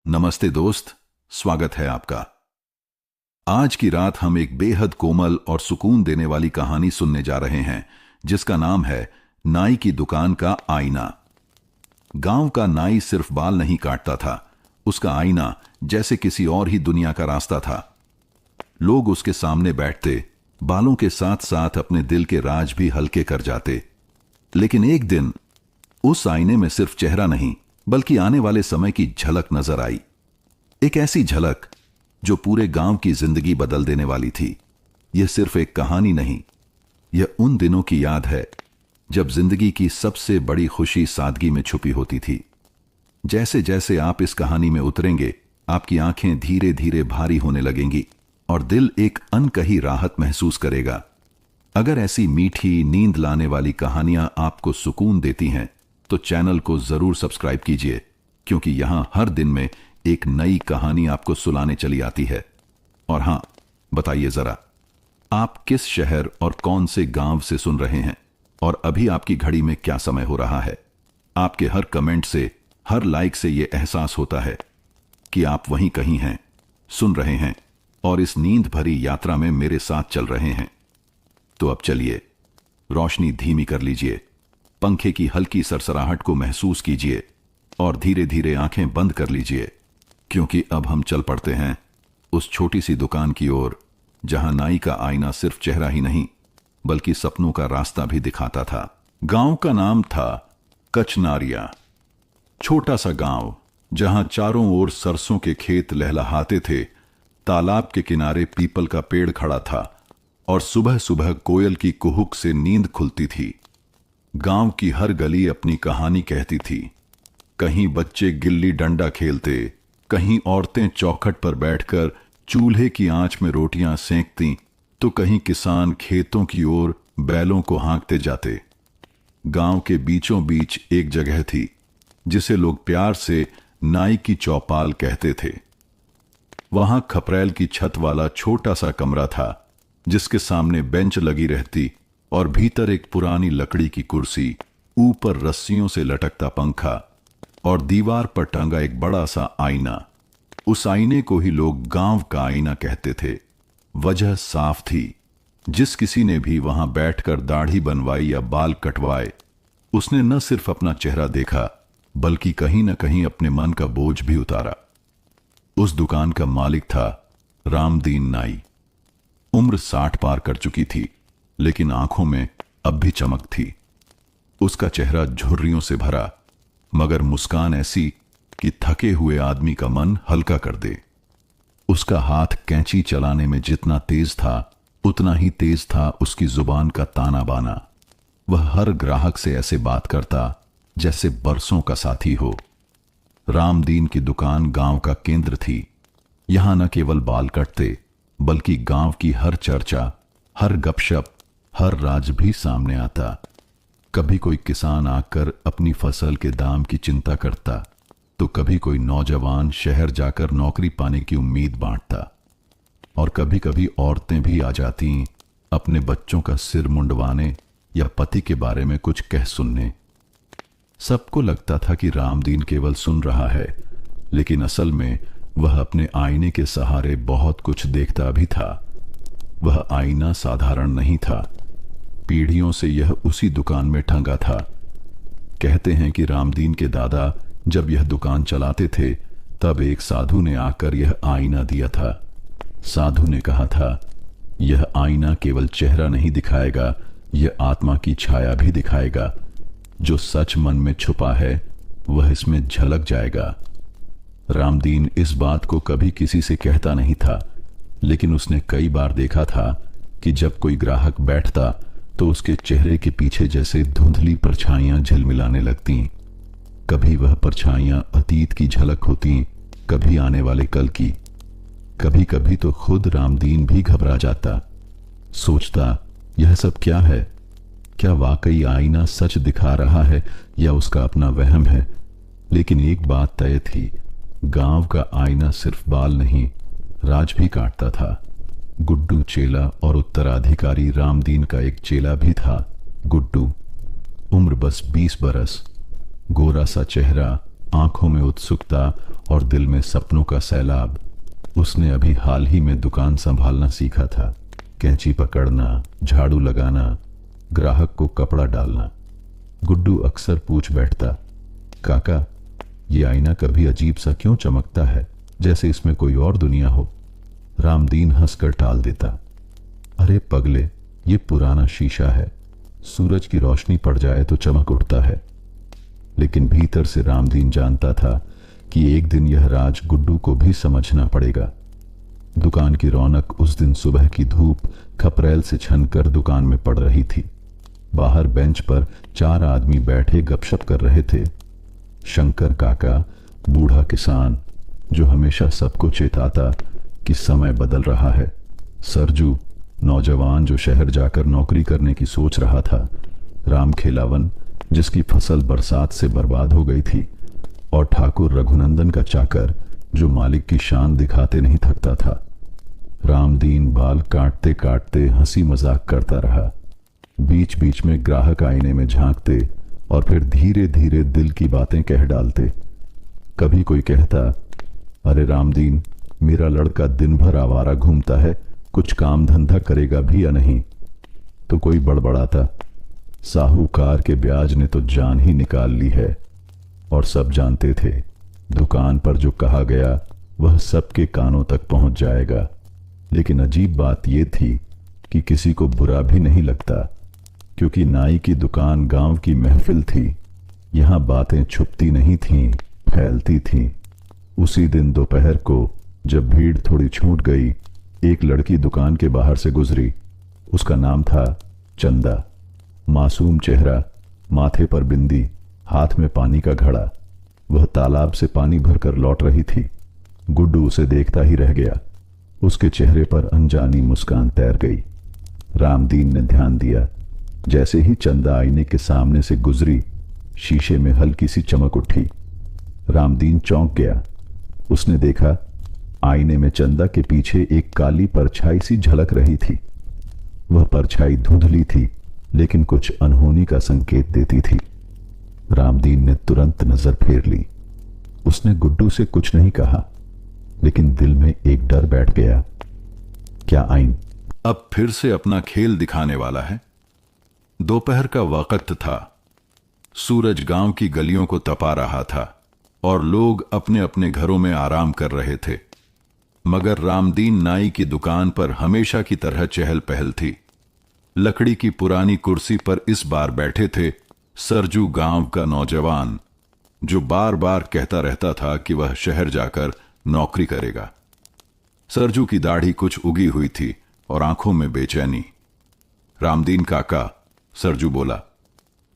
नमस्ते दोस्त, स्वागत है आपका। आज की रात हम एक बेहद कोमल और सुकून देने वाली कहानी सुनने जा रहे हैं, जिसका नाम है नाई की दुकान का आईना। गांव का नाई सिर्फ बाल नहीं काटता था, उसका आईना जैसे किसी और ही दुनिया का रास्ता था। लोग उसके सामने बैठते, बालों के साथ साथ अपने दिल के राज भी हल्के कर जाते। लेकिन एक दिन उस आईने में सिर्फ चेहरा नहीं बल्कि आने वाले समय की झलक नजर आई। एक ऐसी झलक जो पूरे गांव की जिंदगी बदल देने वाली थी। यह सिर्फ एक कहानी नहीं, यह उन दिनों की याद है जब जिंदगी की सबसे बड़ी खुशी सादगी में छुपी होती थी। जैसे जैसे आप इस कहानी में उतरेंगे, आपकी आंखें धीरे धीरे भारी होने लगेंगी और दिल एक अनकही राहत महसूस करेगा। अगर ऐसी मीठी नींद लाने वाली कहानियां आपको सुकून देती हैं तो चैनल को जरूर सब्सक्राइब कीजिए, क्योंकि यहां हर दिन में एक नई कहानी आपको सुनाने चली आती है। और हां, बताइए जरा, आप किस शहर और कौन से गांव से सुन रहे हैं और अभी आपकी घड़ी में क्या समय हो रहा है? आपके हर कमेंट से, हर लाइक से यह एहसास होता है कि आप वहीं कहीं हैं, सुन रहे हैं और इस नींद भरी यात्रा में मेरे साथ चल रहे हैं। तो अब चलिए, रोशनी धीमी कर लीजिए, पंखे की हल्की सरसराहट को महसूस कीजिए और धीरे धीरे आंखें बंद कर लीजिए, क्योंकि अब हम चल पड़ते हैं उस छोटी सी दुकान की ओर जहां नाई का आईना सिर्फ चेहरा ही नहीं बल्कि सपनों का रास्ता भी दिखाता था। गांव का नाम था कचनारिया। छोटा सा गांव जहां चारों ओर सरसों के खेत लहलहाते थे, तालाब के किनारे पीपल का पेड़ खड़ा था और सुबह सुबह कोयल की कुहुक से नींद खुलती थी। गांव की हर गली अपनी कहानी कहती थी। कहीं बच्चे गिल्ली डंडा खेलते, कहीं औरतें चौखट पर बैठकर चूल्हे की आंच में रोटियां सेंकती, तो कहीं किसान खेतों की ओर बैलों को हाँकते जाते। गांव के बीचों बीच एक जगह थी जिसे लोग प्यार से नाई की चौपाल कहते थे। वहां खपरेल की छत वाला छोटा सा कमरा था, जिसके सामने बेंच लगी रहती और भीतर एक पुरानी लकड़ी की कुर्सी, ऊपर रस्सियों से लटकता पंखा और दीवार पर टंगा एक बड़ा सा आईना। उस आईने को ही लोग गांव का आईना कहते थे। वजह साफ थी, जिस किसी ने भी वहां बैठकर दाढ़ी बनवाई या बाल कटवाए, उसने न सिर्फ अपना चेहरा देखा बल्कि कहीं न कहीं अपने मन का बोझ भी उतारा। उस दुकान का मालिक था रामदीन नाई। उम्र 60 पार कर चुकी थी, लेकिन आंखों में अब भी चमक थी। उसका चेहरा झुर्रियों से भरा, मगर मुस्कान ऐसी कि थके हुए आदमी का मन हल्का कर दे। उसका हाथ कैंची चलाने में जितना तेज था, उतना ही तेज था उसकी जुबान का ताना बाना। वह हर ग्राहक से ऐसे बात करता जैसे बरसों का साथी हो। रामदीन की दुकान गांव का केंद्र थी। यहां न केवल बाल कटते बल्कि गांव की हर चर्चा, हर गपशप, हर राज भी सामने आता। कभी कोई किसान आकर अपनी फसल के दाम की चिंता करता, तो कभी कोई नौजवान शहर जाकर नौकरी पाने की उम्मीद बांटता, और कभी कभी औरतें भी आ जाती अपने बच्चों का सिर मुंडवाने या पति के बारे में कुछ कह सुनने। सबको लगता था कि रामदीन केवल सुन रहा है, लेकिन असल में वह अपने आईने के सहारे बहुत कुछ देखता भी था। वह आईना साधारण नहीं था, पीढ़ियों से यह उसी दुकान में टंगा था। कहते हैं कि रामदीन के दादा जब यह दुकान चलाते थे, तब एक साधु ने आकर यह आईना दिया था। साधु ने कहा था, यह आईना केवल चेहरा नहीं दिखाएगा, यह आत्मा की छाया भी दिखाएगा। जो सच मन में छुपा है वह इसमें झलक जाएगा। रामदीन इस बात को कभी किसी से कहता नहीं था, लेकिन उसने कई बार देखा था कि जब कोई ग्राहक बैठता तो उसके चेहरे के पीछे जैसे धुंधली परछाइयां झिलमिलाने लगती। कभी वह परछाइयां अतीत की झलक होती, कभी आने वाले कल की। कभी कभी तो खुद रामदीन भी घबरा जाता, सोचता यह सब क्या है? क्या वाकई आईना सच दिखा रहा है या उसका अपना वहम है? लेकिन एक बात तय थी, गांव का आईना सिर्फ बाल नहीं, राज भी काटता था। गुड्डू चेला और उत्तराधिकारी रामदीन का एक चेला भी था। गुड्डू, उम्र बस 20 बरस, गोरा सा चेहरा, आंखों में उत्सुकता और दिल में सपनों का सैलाब। उसने अभी हाल ही में दुकान संभालना सीखा था। कैंची पकड़ना, झाड़ू लगाना, ग्राहक को कपड़ा डालना। गुड्डू अक्सर पूछ बैठता, काका, ये आईना कभी अजीब सा क्यों चमकता है, जैसे इसमें कोई और दुनिया हो। रामदीन हंसकर टाल देता, अरे पगले, ये पुराना शीशा है, सूरज की रोशनी पड़ जाए तो चमक उठता है। लेकिन भीतर से रामदीन जानता था कि एक दिन यह राज गुड्डू को भी समझना पड़ेगा। दुकान की रौनक उस दिन सुबह की धूप खपरेल से छनकर दुकान में पड़ रही थी। बाहर बेंच पर 4 आदमी बैठे गपशप कर रहे थे। शंकर काका, बूढ़ा किसान जो हमेशा सबको चेताता कि समय बदल रहा है। सरजू, नौजवान जो शहर जाकर नौकरी करने की सोच रहा था। रामखेलावन, जिसकी फसल बरसात से बर्बाद हो गई थी। और ठाकुर रघुनंदन का चाकर, जो मालिक की शान दिखाते नहीं थकता था। रामदीन बाल काटते काटते हंसी मजाक करता रहा। बीच बीच में ग्राहक आईने में झांकते और फिर धीरे धीरे दिल की बातें कह डालते। कभी कोई कहता, अरे रामदीन, मेरा लड़का दिन भर आवारा घूमता है, कुछ काम धंधा करेगा भी या नहीं। तो कोई बड़बड़ाता, साहूकार के ब्याज ने तो जान ही निकाल ली है। और सब जानते थे, दुकान पर जो कहा गया वह सबके कानों तक पहुंच जाएगा। लेकिन अजीब बात यह थी कि किसी को बुरा भी नहीं लगता, क्योंकि नाई की दुकान गांव की महफिल थी। यहां बातें छुपती नहीं थीं, फैलती थीं। उसी दिन दोपहर को जब भीड़ थोड़ी छूट गई, एक लड़की दुकान के बाहर से गुजरी। उसका नाम था चंदा। मासूम चेहरा, माथे पर बिंदी, हाथ में पानी का घड़ा। वह तालाब से पानी भरकर लौट रही थी। गुड्डू उसे देखता ही रह गया। उसके चेहरे पर अनजानी मुस्कान तैर गई। रामदीन ने ध्यान दिया। जैसे ही चंदा आईने के सामने से गुजरी, शीशे में हल्की सी चमक उठी। रामदीन चौंक गया। उसने देखा, आईने में चंदा के पीछे एक काली परछाई सी झलक रही थी। वह परछाई धुंधली थी, लेकिन कुछ अनहोनी का संकेत देती थी। रामदीन ने तुरंत नजर फेर ली। उसने गुड्डू से कुछ नहीं कहा, लेकिन दिल में एक डर बैठ गया। क्या आइन अब फिर से अपना खेल दिखाने वाला है? दोपहर का वक्त था। सूरज गांव की गलियों को तपा रहा था और लोग अपने अपने घरों में आराम कर रहे थे। मगर रामदीन नाई की दुकान पर हमेशा की तरह चहल पहल थी। लकड़ी की पुरानी कुर्सी पर इस बार बैठे थे सरजू, गांव का नौजवान, जो बार बार कहता रहता था कि वह शहर जाकर नौकरी करेगा। सरजू की दाढ़ी कुछ उगी हुई थी और आंखों में बेचैनी। रामदीन काका, सरजू बोला,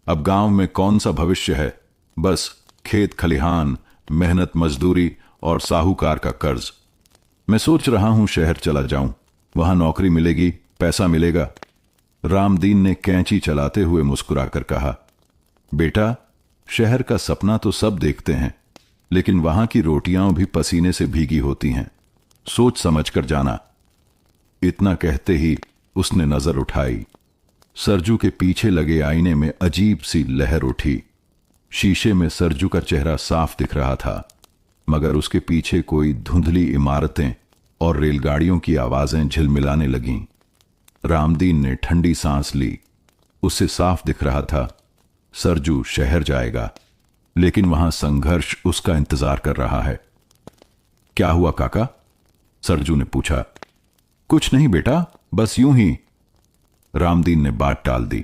अब गांव में कौन सा भविष्य है? बस खेत खलिहान, मेहनत मजदूरी और साहूकार का कर्ज। मैं सोच रहा हूं शहर चला जाऊं, वहां नौकरी मिलेगी, पैसा मिलेगा। रामदीन ने कैंची चलाते हुए मुस्कुराकर कहा, बेटा, शहर का सपना तो सब देखते हैं, लेकिन वहां की रोटियां भी पसीने से भीगी होती हैं। सोच समझ कर जाना। इतना कहते ही उसने नजर उठाई। सरजू के पीछे लगे आईने में अजीब सी लहर उठी। शीशे में सरजू का चेहरा साफ दिख रहा था, मगर उसके पीछे कोई धुंधली इमारतें और रेलगाड़ियों की आवाजें झिलमिलाने लगीं। रामदीन ने ठंडी सांस ली। उससे साफ दिख रहा था सरजू शहर जाएगा, लेकिन वहां संघर्ष उसका इंतजार कर रहा है। क्या हुआ काका? सरजू ने पूछा। कुछ नहीं बेटा, बस यूं ही। रामदीन ने बात टाल दी।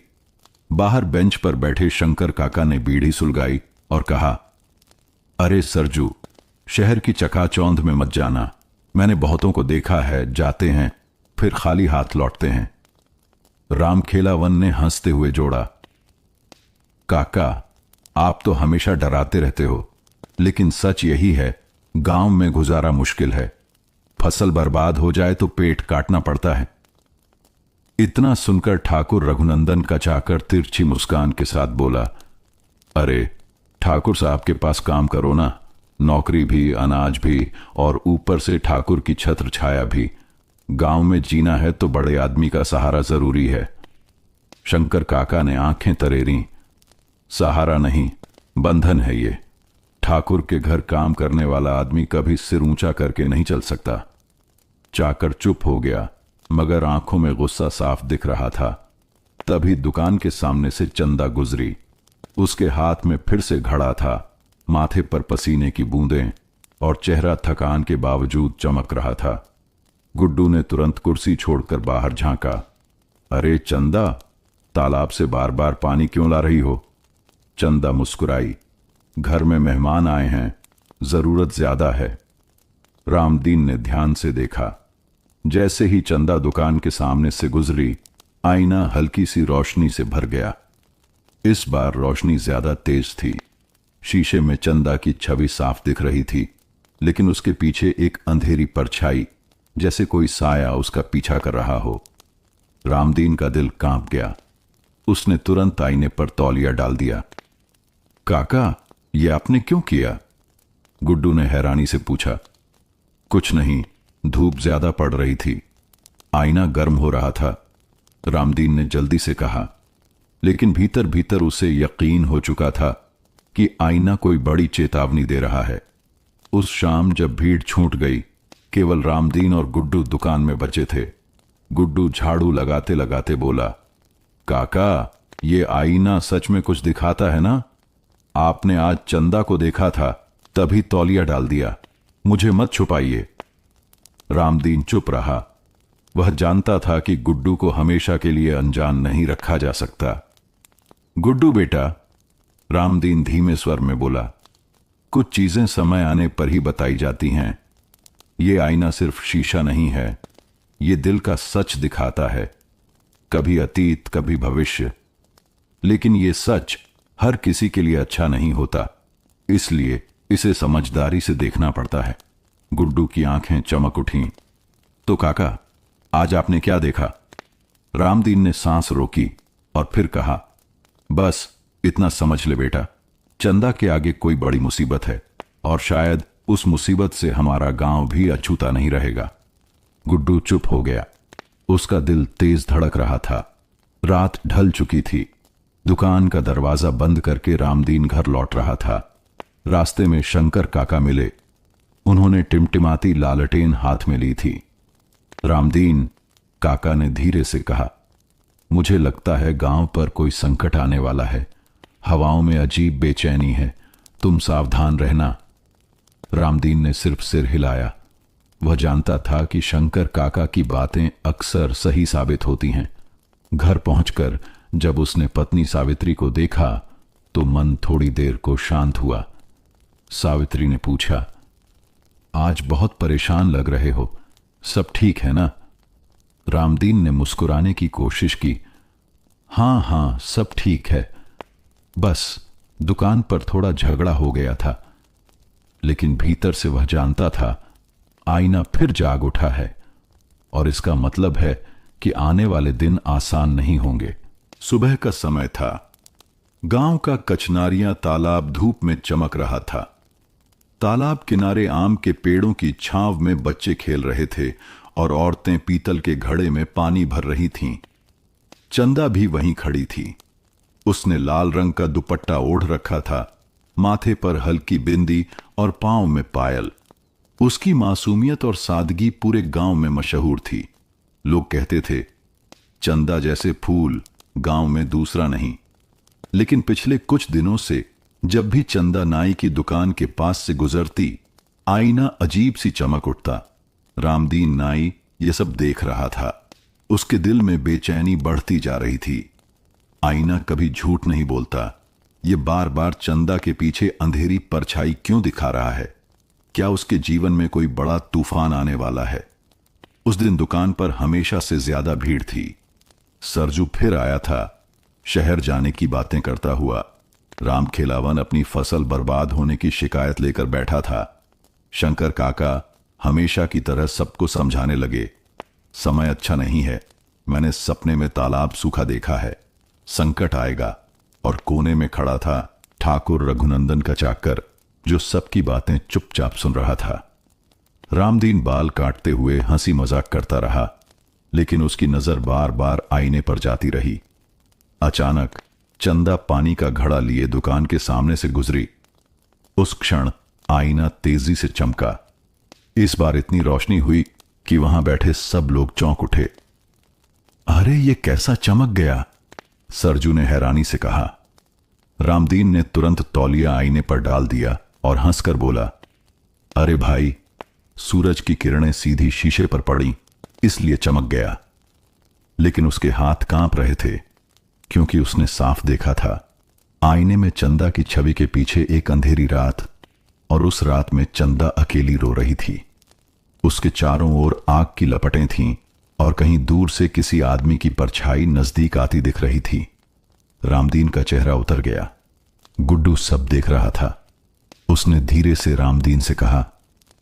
बाहर बेंच पर बैठे शंकर काका ने बीड़ी सुलगाई और कहा, अरे सरजू, शहर की चकाचौंध में मत जाना। मैंने बहुतों को देखा है, जाते हैं फिर खाली हाथ लौटते हैं। रामखेलावन ने हंसते हुए जोड़ा, काका, आप तो हमेशा डराते रहते हो, लेकिन सच यही है, गांव में गुजारा मुश्किल है। फसल बर्बाद हो जाए तो पेट काटना पड़ता है। इतना सुनकर ठाकुर रघुनंदन का चाकर तिरछी मुस्कान के साथ बोला, अरे ठाकुर साहब के पास काम करो ना, नौकरी भी, अनाज भी और ऊपर से ठाकुर की छत्र छाया भी। गांव में जीना है तो बड़े आदमी का सहारा जरूरी है। शंकर काका ने आंखें तरेरी। सहारा नहीं, बंधन है ये। ठाकुर के घर काम करने वाला आदमी कभी सिर ऊंचा करके नहीं चल सकता। चाकर चुप हो गया, मगर आंखों में गुस्सा साफ दिख रहा था। तभी दुकान के सामने से चंदा गुजरी। उसके हाथ में फिर से घड़ा था, माथे पर पसीने की बूंदें और चेहरा थकान के बावजूद चमक रहा था। गुड्डू ने तुरंत कुर्सी छोड़कर बाहर झांका। अरे चंदा, तालाब से बार बार पानी क्यों ला रही हो? चंदा मुस्कुराई। घर में मेहमान आए हैं, जरूरत ज्यादा है। रामदीन ने ध्यान से देखा। जैसे ही चंदा दुकान के सामने से गुजरी, आईना हल्की सी रोशनी से भर गया। इस बार रोशनी ज्यादा तेज थी। शीशे में चंदा की छवि साफ दिख रही थी, लेकिन उसके पीछे एक अंधेरी परछाई, जैसे कोई साया उसका पीछा कर रहा हो। रामदीन का दिल कांप गया। उसने तुरंत आईने पर तौलिया डाल दिया। काका, ये आपने क्यों किया? गुड्डू ने हैरानी से पूछा। कुछ नहीं, धूप ज्यादा पड़ रही थी, आईना गर्म हो रहा था, रामदीन ने जल्दी से कहा। लेकिन भीतर भीतर उसे यकीन हो चुका था कि आईना कोई बड़ी चेतावनी दे रहा है। उस शाम जब भीड़ छूट गई, केवल रामदीन और गुड्डू दुकान में बचे थे। गुड्डू झाड़ू लगाते लगाते बोला, काका, ये आईना सच में कुछ दिखाता है ना? आपने आज चंदा को देखा था, तभी तौलिया डाल दिया। मुझे मत छुपाइए। रामदीन चुप रहा। वह जानता था कि गुड्डू को हमेशा के लिए अनजान नहीं रखा जा सकता। गुड्डू बेटा, रामदीन धीमे स्वर में बोला, कुछ चीजें समय आने पर ही बताई जाती हैं। ये आईना सिर्फ शीशा नहीं है, ये दिल का सच दिखाता है, कभी अतीत कभी भविष्य। लेकिन ये सच हर किसी के लिए अच्छा नहीं होता, इसलिए इसे समझदारी से देखना पड़ता है। गुड्डू की आंखें चमक उठीं। तो काका, आज आपने क्या देखा? रामदीन ने सांस रोकी और फिर कहा, बस इतना समझ ले बेटा, चंदा के आगे कोई बड़ी मुसीबत है, और शायद उस मुसीबत से हमारा गांव भी अछूता नहीं रहेगा। गुड्डू चुप हो गया। उसका दिल तेज धड़क रहा था। रात ढल चुकी थी। दुकान का दरवाजा बंद करके रामदीन घर लौट रहा था। रास्ते में शंकर काका मिले। उन्होंने टिमटिमाती लालटेन हाथ में ली थी। रामदीन, काका ने धीरे से कहा, मुझे लगता है गांव पर कोई संकट आने वाला है। हवाओं में अजीब बेचैनी है, तुम सावधान रहना। रामदीन ने सिर्फ सिर हिलाया। वह जानता था कि शंकर काका की बातें अक्सर सही साबित होती हैं। घर पहुंचकर जब उसने पत्नी सावित्री को देखा तो मन थोड़ी देर को शांत हुआ। सावित्री ने पूछा, आज बहुत परेशान लग रहे हो, सब ठीक है ना? रामदीन ने मुस्कुराने की कोशिश की। हां हां, सब ठीक है, बस दुकान पर थोड़ा झगड़ा हो गया था। लेकिन भीतर से वह जानता था आईना फिर जाग उठा है, और इसका मतलब है कि आने वाले दिन आसान नहीं होंगे। सुबह का समय था। गांव का कचनारियां तालाब धूप में चमक रहा था। तालाब किनारे आम के पेड़ों की छांव में बच्चे खेल रहे थे और औरतें पीतल के घड़े में पानी भर रही थीं। चंदा भी वहीं खड़ी थी। उसने लाल रंग का दुपट्टा ओढ़ रखा था, माथे पर हल्की बिंदी और पांव में पायल। उसकी मासूमियत और सादगी पूरे गांव में मशहूर थी। लोग कहते थे, चंदा जैसे फूल गांव में दूसरा नहीं। लेकिन पिछले कुछ दिनों से जब भी चंदा नाई की दुकान के पास से गुजरती, आईना अजीब सी चमक उठता। रामदीन नाई ये सब देख रहा था। उसके दिल में बेचैनी बढ़ती जा रही थी। आईना कभी झूठ नहीं बोलता। ये बार बार चंदा के पीछे अंधेरी परछाई क्यों दिखा रहा है? क्या उसके जीवन में कोई बड़ा तूफान आने वाला है? उस दिन दुकान पर हमेशा से ज्यादा भीड़ थी। सरजू फिर आया था, शहर जाने की बातें करता हुआ। राम खेलावन अपनी फसल बर्बाद होने की शिकायत लेकर बैठा था। शंकर काका हमेशा की तरह सबको समझाने लगे, समय अच्छा नहीं है, मैंने सपने में तालाब सूखा देखा है, संकट आएगा। और कोने में खड़ा था ठाकुर रघुनंदन का चाकर, जो सबकी बातें चुपचाप सुन रहा था। रामदीन बाल काटते हुए हंसी मजाक करता रहा, लेकिन उसकी नजर बार बार आईने पर जाती रही। अचानक चंदा पानी का घड़ा लिए दुकान के सामने से गुजरी। उस क्षण आईना तेजी से चमका। इस बार इतनी रोशनी हुई कि वहां बैठे सब लोग चौंक उठे। अरे ये कैसा चमक गया, सरजू ने हैरानी से कहा। रामदीन ने तुरंत तौलिया आईने पर डाल दिया और हंसकर बोला, अरे भाई, सूरज की किरणें सीधी शीशे पर पड़ी इसलिए चमक गया। लेकिन उसके हाथ कांप रहे थे क्योंकि उसने साफ देखा था आईने में चंदा की छवि के पीछे एक अंधेरी रात, और उस रात में चंदा अकेली रो रही थी। उसके चारों ओर आग की लपटें थीं और कहीं दूर से किसी आदमी की परछाई नजदीक आती दिख रही थी। रामदीन का चेहरा उतर गया। गुड्डू सब देख रहा था। उसने धीरे से रामदीन से कहा,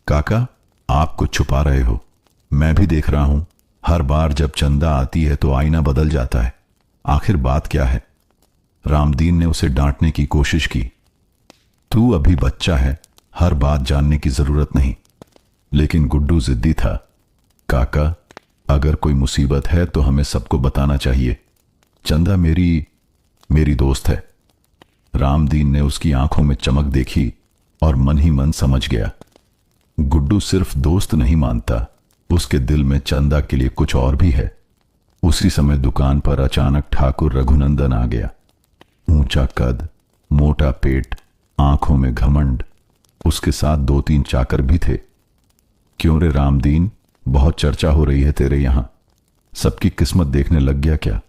काका, आप कुछ छुपा रहे हो। मैं भी देख रहा हूं, हर बार जब चंदा आती है तो आईना बदल जाता है। आखिर बात क्या है? रामदीन ने उसे डांटने की कोशिश की। तू अभी बच्चा है, हर बात जानने की जरूरत नहीं। लेकिन गुड्डू जिद्दी था। काका, अगर कोई मुसीबत है तो हमें सबको बताना चाहिए। चंदा मेरी दोस्त है। रामदीन ने उसकी आंखों में चमक देखी और मन ही मन समझ गया, गुड्डू सिर्फ दोस्त नहीं मानता, उसके दिल में चंदा के लिए कुछ और भी है। उसी समय दुकान पर अचानक ठाकुर रघुनंदन आ गया। ऊंचा कद, मोटा पेट, आंखों में घमंड। उसके साथ 2-3 चाकर भी थे। क्यों रे रामदीन, बहुत चर्चा हो रही है तेरे यहां। सबकी किस्मत देखने लग गया क्या?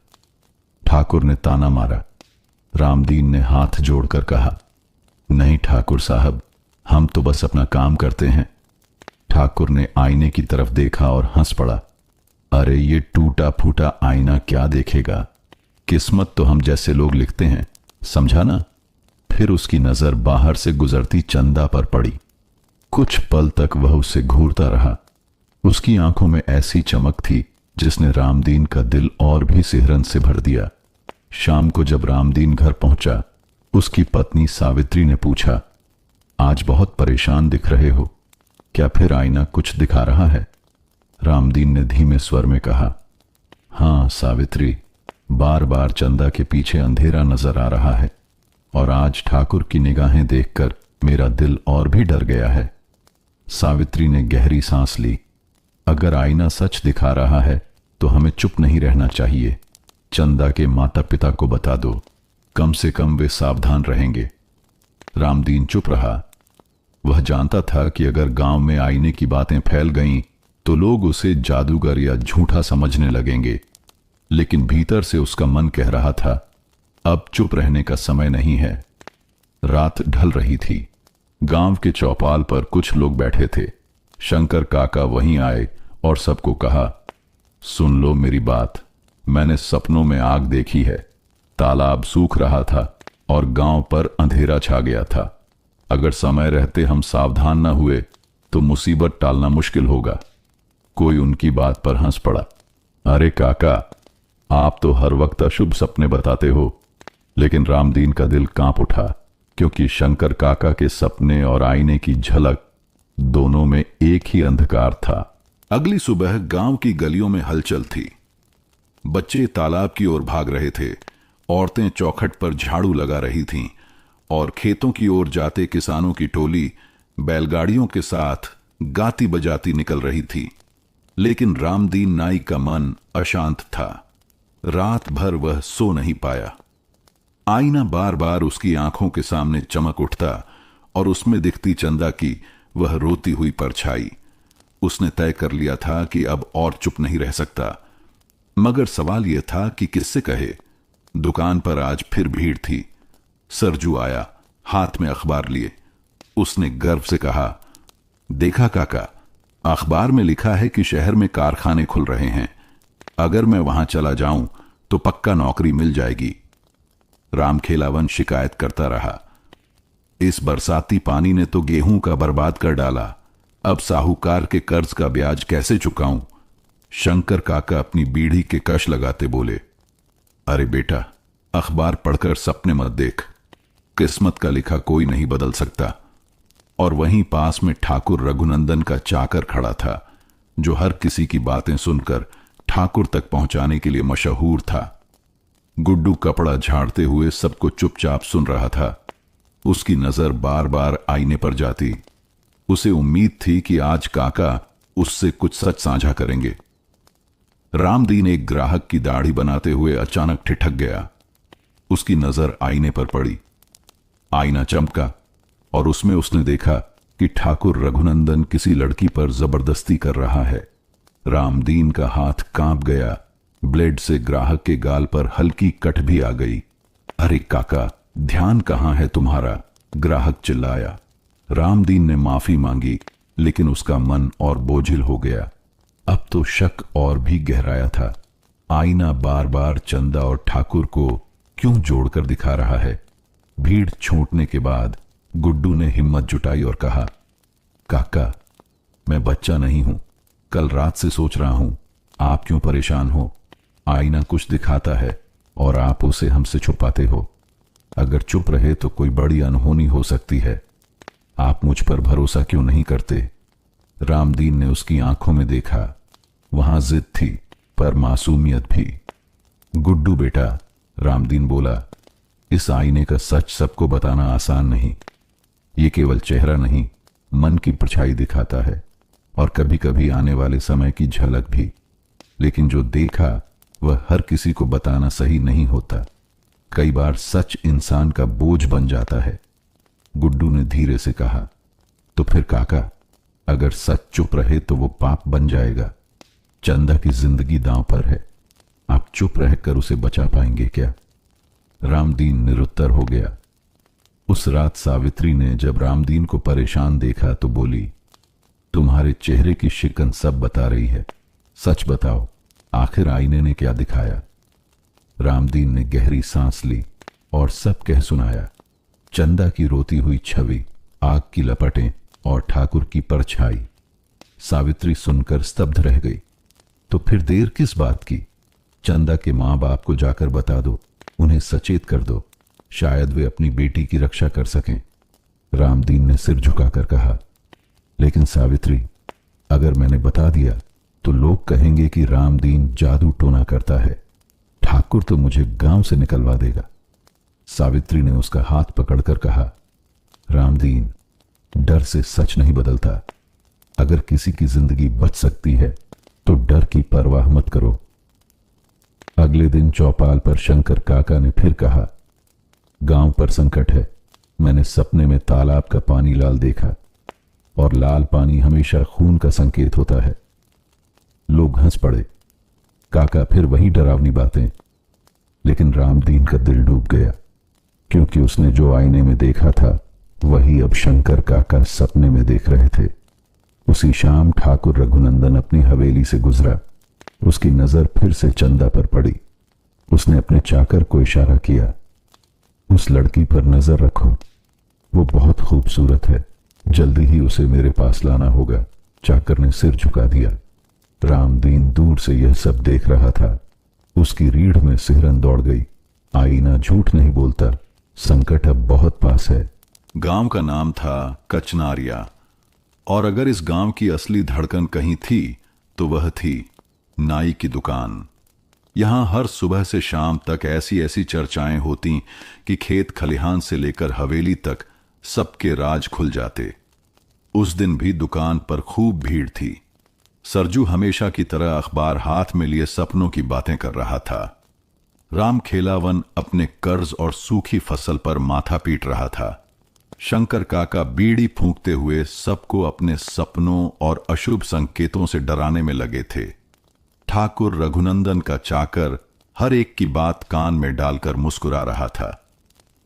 ठाकुर ने ताना मारा। रामदीन ने हाथ जोड़कर कहा, नहीं ठाकुर साहब, हम तो बस अपना काम करते हैं। ठाकुर ने आईने की तरफ देखा और हंस पड़ा। अरे ये टूटा फूटा आईना क्या देखेगा? किस्मत तो हम जैसे लोग लिखते हैं, समझा ना? फिर उसकी नजर बाहर से गुजरती चंदा पर पड़ी। कुछ पल तक वह उसे घूरता रहा। उसकी आंखों में ऐसी चमक थी जिसने रामदीन का दिल और भी सिहरन से भर दिया। शाम को जब रामदीन घर पहुंचा, उसकी पत्नी सावित्री ने पूछा, आज बहुत परेशान दिख रहे हो, क्या फिर आईना कुछ दिखा रहा है? रामदीन ने धीमे स्वर में कहा, हां सावित्री, बार बार चंदा के पीछे अंधेरा नजर आ रहा है और आज ठाकुर की निगाहें देखकर मेरा दिल और भी डर गया है। सावित्री ने गहरी सांस ली। अगर आईना सच दिखा रहा है तो हमें चुप नहीं रहना चाहिए। चंदा के माता पिता को बता दो, कम से कम वे सावधान रहेंगे। रामदीन चुप रहा। वह जानता था कि अगर गांव में आईने की बातें फैल गईं तो लोग उसे जादूगर या झूठा समझने लगेंगे, लेकिन भीतर से उसका मन कह रहा था, अब चुप रहने का समय नहीं है। रात ढल रही थी। गांव के चौपाल पर कुछ लोग बैठे थे। शंकर काका वहीं आए और सबको कहा, सुन लो मेरी बात, मैंने सपनों में आग देखी है। तालाब सूख रहा था और गांव पर अंधेरा छा गया था। अगर समय रहते हम सावधान न हुए तो मुसीबत टालना मुश्किल होगा। कोई उनकी बात पर हंस पड़ा। अरे काका, आप तो हर वक्त अशुभ सपने बताते हो। लेकिन रामदीन का दिल कांप उठा, क्योंकि शंकर काका के सपने और आईने की झलक दोनों में एक ही अंधकार था। अगली सुबह गांव की गलियों में हलचल थी। बच्चे तालाब की ओर भाग रहे थे, औरतें चौखट पर झाड़ू लगा रही थीं और खेतों की ओर जाते किसानों की टोली बैलगाड़ियों के साथ गाती बजाती निकल रही थी। लेकिन रामदीन नाई का मन अशांत था। रात भर वह सो नहीं पाया। आईना बार बार उसकी आंखों के सामने चमक उठता और उसमें दिखती चंदा की वह रोती हुई परछाई। उसने तय कर लिया था कि अब और चुप नहीं रह सकता। मगर सवाल यह था कि किससे कहे। दुकान पर आज फिर भीड़ थी। सरजू आया, हाथ में अखबार लिए। उसने गर्व से कहा, देखा काका, अखबार में लिखा है कि शहर में कारखाने खुल रहे हैं। अगर मैं वहां चला जाऊं तो पक्का नौकरी मिल जाएगी। रामखेलावन शिकायत करता रहा, इस बरसाती पानी ने तो गेहूं का बर्बाद कर डाला। अब साहूकार के कर्ज का ब्याज कैसे चुकाऊं? शंकर काका अपनी बीड़ी के कश लगाते बोले, अरे बेटा, अखबार पढ़कर सपने मत देख। किस्मत का लिखा कोई नहीं बदल सकता। और वहीं पास में ठाकुर रघुनंदन का चाकर खड़ा था, जो हर किसी की बातें सुनकर ठाकुर तक पहुंचाने के लिए मशहूर था। गुड्डू कपड़ा झाड़ते हुए सबको चुपचाप सुन रहा था। उसकी नजर बार बार आईने पर जाती। उसे उम्मीद थी कि आज काका उससे कुछ सच साझा करेंगे। रामदीन एक ग्राहक की दाढ़ी बनाते हुए अचानक ठिठक गया। उसकी नजर आईने पर पड़ी। आईना चमका और उसमें उसने देखा कि ठाकुर रघुनंदन किसी लड़की पर जबरदस्ती कर रहा है। रामदीन का हाथ कांप गया। ब्लेड से ग्राहक के गाल पर हल्की कट भी आ गई। अरे काका, ध्यान कहां है तुम्हारा? ग्राहक चिल्लाया। रामदीन ने माफी मांगी, लेकिन उसका मन और बोझिल हो गया। अब तो शक और भी गहराया था। आईना बार बार चंदा और ठाकुर को क्यों जोड़कर दिखा रहा है? भीड़ छूटने के बाद गुड्डू ने हिम्मत जुटाई और कहा, काका, मैं बच्चा नहीं हूं। कल रात से सोच रहा हूं, आप क्यों परेशान हो? आईना कुछ दिखाता है और आप उसे हमसे छुपाते हो। अगर चुप रहे तो कोई बड़ी अनहोनी हो सकती है। आप मुझ पर भरोसा क्यों नहीं करते? रामदीन ने उसकी आंखों में देखा। वहां जिद थी, पर मासूमियत भी। गुड्डू बेटा, रामदीन बोला, इस आईने का सच सबको बताना आसान नहीं। ये केवल चेहरा नहीं, मन की परछाई दिखाता है, और कभी कभी आने वाले समय की झलक भी। लेकिन जो देखा वह हर किसी को बताना सही नहीं होता। कई बार सच इंसान का बोझ बन जाता है। गुड्डू ने धीरे से कहा, तो फिर काका, अगर सच चुप रहे तो वो पाप बन जाएगा। चंदा की जिंदगी दांव पर है। आप चुप रहकर उसे बचा पाएंगे क्या? रामदीन निरुत्तर हो गया। उस रात सावित्री ने जब रामदीन को परेशान देखा तो बोली, तुम्हारे चेहरे की शिकन सब बता रही है। सच बताओ, आखिर आईने ने क्या दिखाया? रामदीन ने गहरी सांस ली और सब कह सुनाया। चंदा की रोती हुई छवि, आग की लपटें और ठाकुर की परछाई। सावित्री सुनकर स्तब्ध रह गई। तो फिर देर किस बात की? चंदा के मां बाप को जाकर बता दो, उन्हें सचेत कर दो। शायद वे अपनी बेटी की रक्षा कर सकें। रामदीन ने सिर झुकाकर कहा, लेकिन सावित्री, अगर मैंने बता दिया तो लोग कहेंगे कि रामदीन जादू टोना करता है। ठाकुर तो मुझे गांव से निकलवा देगा। सावित्री ने उसका हाथ पकड़कर कहा, रामदीन, डर से सच नहीं बदलता। अगर किसी की जिंदगी बच सकती है तो डर की परवाह मत करो। अगले दिन चौपाल पर शंकर काका ने फिर कहा, गांव पर संकट है। मैंने सपने में तालाब का पानी लाल देखा, और लाल पानी हमेशा खून का संकेत होता है। लोग हंस पड़े। काका फिर वही डरावनी बातें। लेकिन रामदीन का दिल डूब गया, क्योंकि उसने जो आईने में देखा था वही अब शंकर काका सपने में देख रहे थे। उसी शाम ठाकुर रघुनंदन अपनी हवेली से गुजरा। उसकी नजर फिर से चंदा पर पड़ी। उसने अपने चाकर को इशारा किया, उस लड़की पर नजर रखो, वो बहुत खूबसूरत है। जल्दी ही उसे मेरे पास लाना होगा। चाकर ने सिर झुका दिया। रामदीन दूर से यह सब देख रहा था। उसकी रीढ़ में सिहरन दौड़ गई। आईना झूठ नहीं बोलता, संकट अब बहुत पास है। गांव का नाम था कचनारिया, और अगर इस गांव की असली धड़कन कहीं थी तो वह थी नाई की दुकान। यहां हर सुबह से शाम तक ऐसी ऐसी चर्चाएं होती कि खेत खलिहान से लेकर हवेली तक सबके राज खुल जाते। उस दिन भी दुकान पर खूब भीड़ थी। सरजू हमेशा की तरह अखबार हाथ में लिए सपनों की बातें कर रहा था। राम खेलावन अपने कर्ज और सूखी फसल पर माथा पीट रहा था। शंकर काका बीड़ी फूंकते हुए सबको अपने सपनों और अशुभ संकेतों से डराने में लगे थे। ठाकुर रघुनंदन का चाकर हर एक की बात कान में डालकर मुस्कुरा रहा था।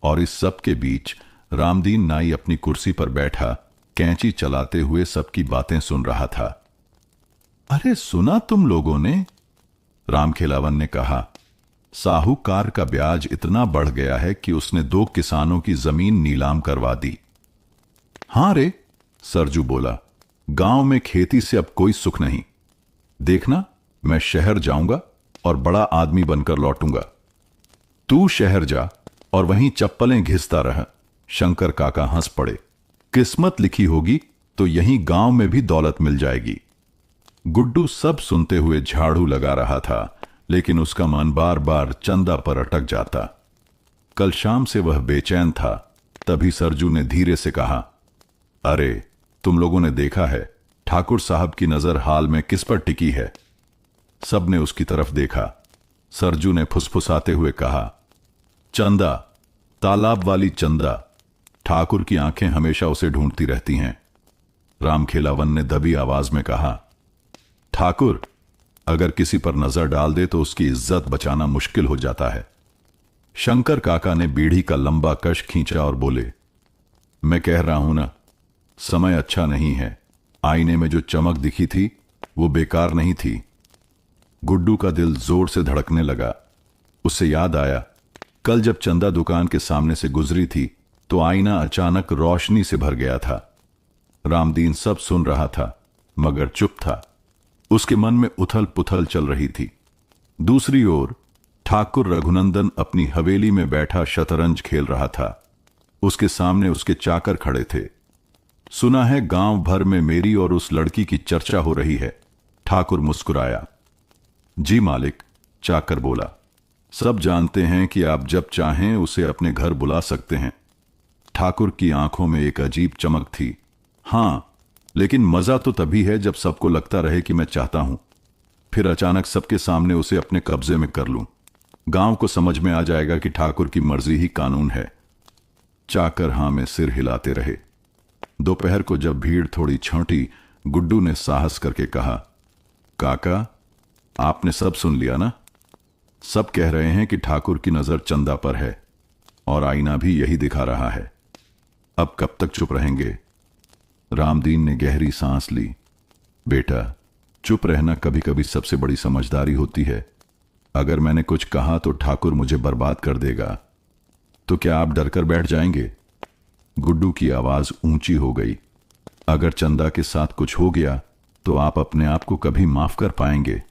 और इस सब के बीच रामदीन नाई अपनी कुर्सी पर बैठा कैंची चलाते हुए सबकी बातें सुन रहा था। अरे सुना तुम लोगों ने? राम खेलावन ने कहा, साहूकार का ब्याज इतना बढ़ गया है कि उसने 2 किसानों की जमीन नीलाम करवा दी। हां रे, सरजू बोला, गांव में खेती से अब कोई सुख नहीं। देखना, मैं शहर जाऊंगा और बड़ा आदमी बनकर लौटूंगा। तू शहर जा और वहीं चप्पलें घिसता रह। शंकर काका हंस पड़े। किस्मत लिखी होगी तो यहीं गांव में भी दौलत मिल जाएगी। गुड्डू सब सुनते हुए झाड़ू लगा रहा था, लेकिन उसका मन बार बार चंदा पर अटक जाता। कल शाम से वह बेचैन था। तभी सरजू ने धीरे से कहा, अरे तुम लोगों ने देखा है ठाकुर साहब की नजर हाल में किस पर टिकी है? सबने उसकी तरफ देखा। सरजू ने फुसफुसाते हुए कहा, चंदा, तालाब वाली चंदा। ठाकुर की आंखें हमेशा उसे ढूंढती रहती हैं। रामखेलावन ने दबी आवाज में कहा, ठाकुर अगर किसी पर नजर डाल दे तो उसकी इज्जत बचाना मुश्किल हो जाता है। शंकर काका ने बीड़ी का लंबा कश खींचा और बोले, मैं कह रहा हूं ना, समय अच्छा नहीं है। आईने में जो चमक दिखी थी वो बेकार नहीं थी। गुड्डू का दिल जोर से धड़कने लगा। उससे याद आया, कल जब चंदा दुकान के सामने से गुजरी थी तो आईना अचानक रोशनी से भर गया था। रामदीन सब सुन रहा था मगर चुप था। उसके मन में उथल पुथल चल रही थी। दूसरी ओर ठाकुर रघुनंदन अपनी हवेली में बैठा शतरंज खेल रहा था। उसके सामने उसके चाकर खड़े थे। सुना है गांव भर में मेरी और उस लड़की की चर्चा हो रही है। ठाकुर मुस्कुराया। जी मालिक, चाकर बोला, सब जानते हैं कि आप जब चाहें उसे अपने घर बुला सकते हैं। ठाकुर की आंखों में एक अजीब चमक थी। हां, लेकिन मजा तो तभी है जब सबको लगता रहे कि मैं चाहता हूं, फिर अचानक सबके सामने उसे अपने कब्जे में कर लूं। गांव को समझ में आ जाएगा कि ठाकुर की मर्जी ही कानून है। चाकर हां में सिर हिलाते रहे। दोपहर को जब भीड़ थोड़ी छौंटी, गुड्डू ने साहस करके कहा, काका, आपने सब सुन लिया ना? सब कह रहे हैं कि ठाकुर की नजर चंदा पर है और आईना भी यही दिखा रहा है। अब कब तक चुप रहेंगे? रामदीन ने गहरी सांस ली। बेटा, चुप रहना कभी कभी सबसे बड़ी समझदारी होती है। अगर मैंने कुछ कहा तो ठाकुर मुझे बर्बाद कर देगा। तो क्या आप डरकर बैठ जाएंगे? गुड्डू की आवाज ऊंची हो गई। अगर चंदा के साथ कुछ हो गया तो आप अपने आप को कभी माफ कर पाएंगे?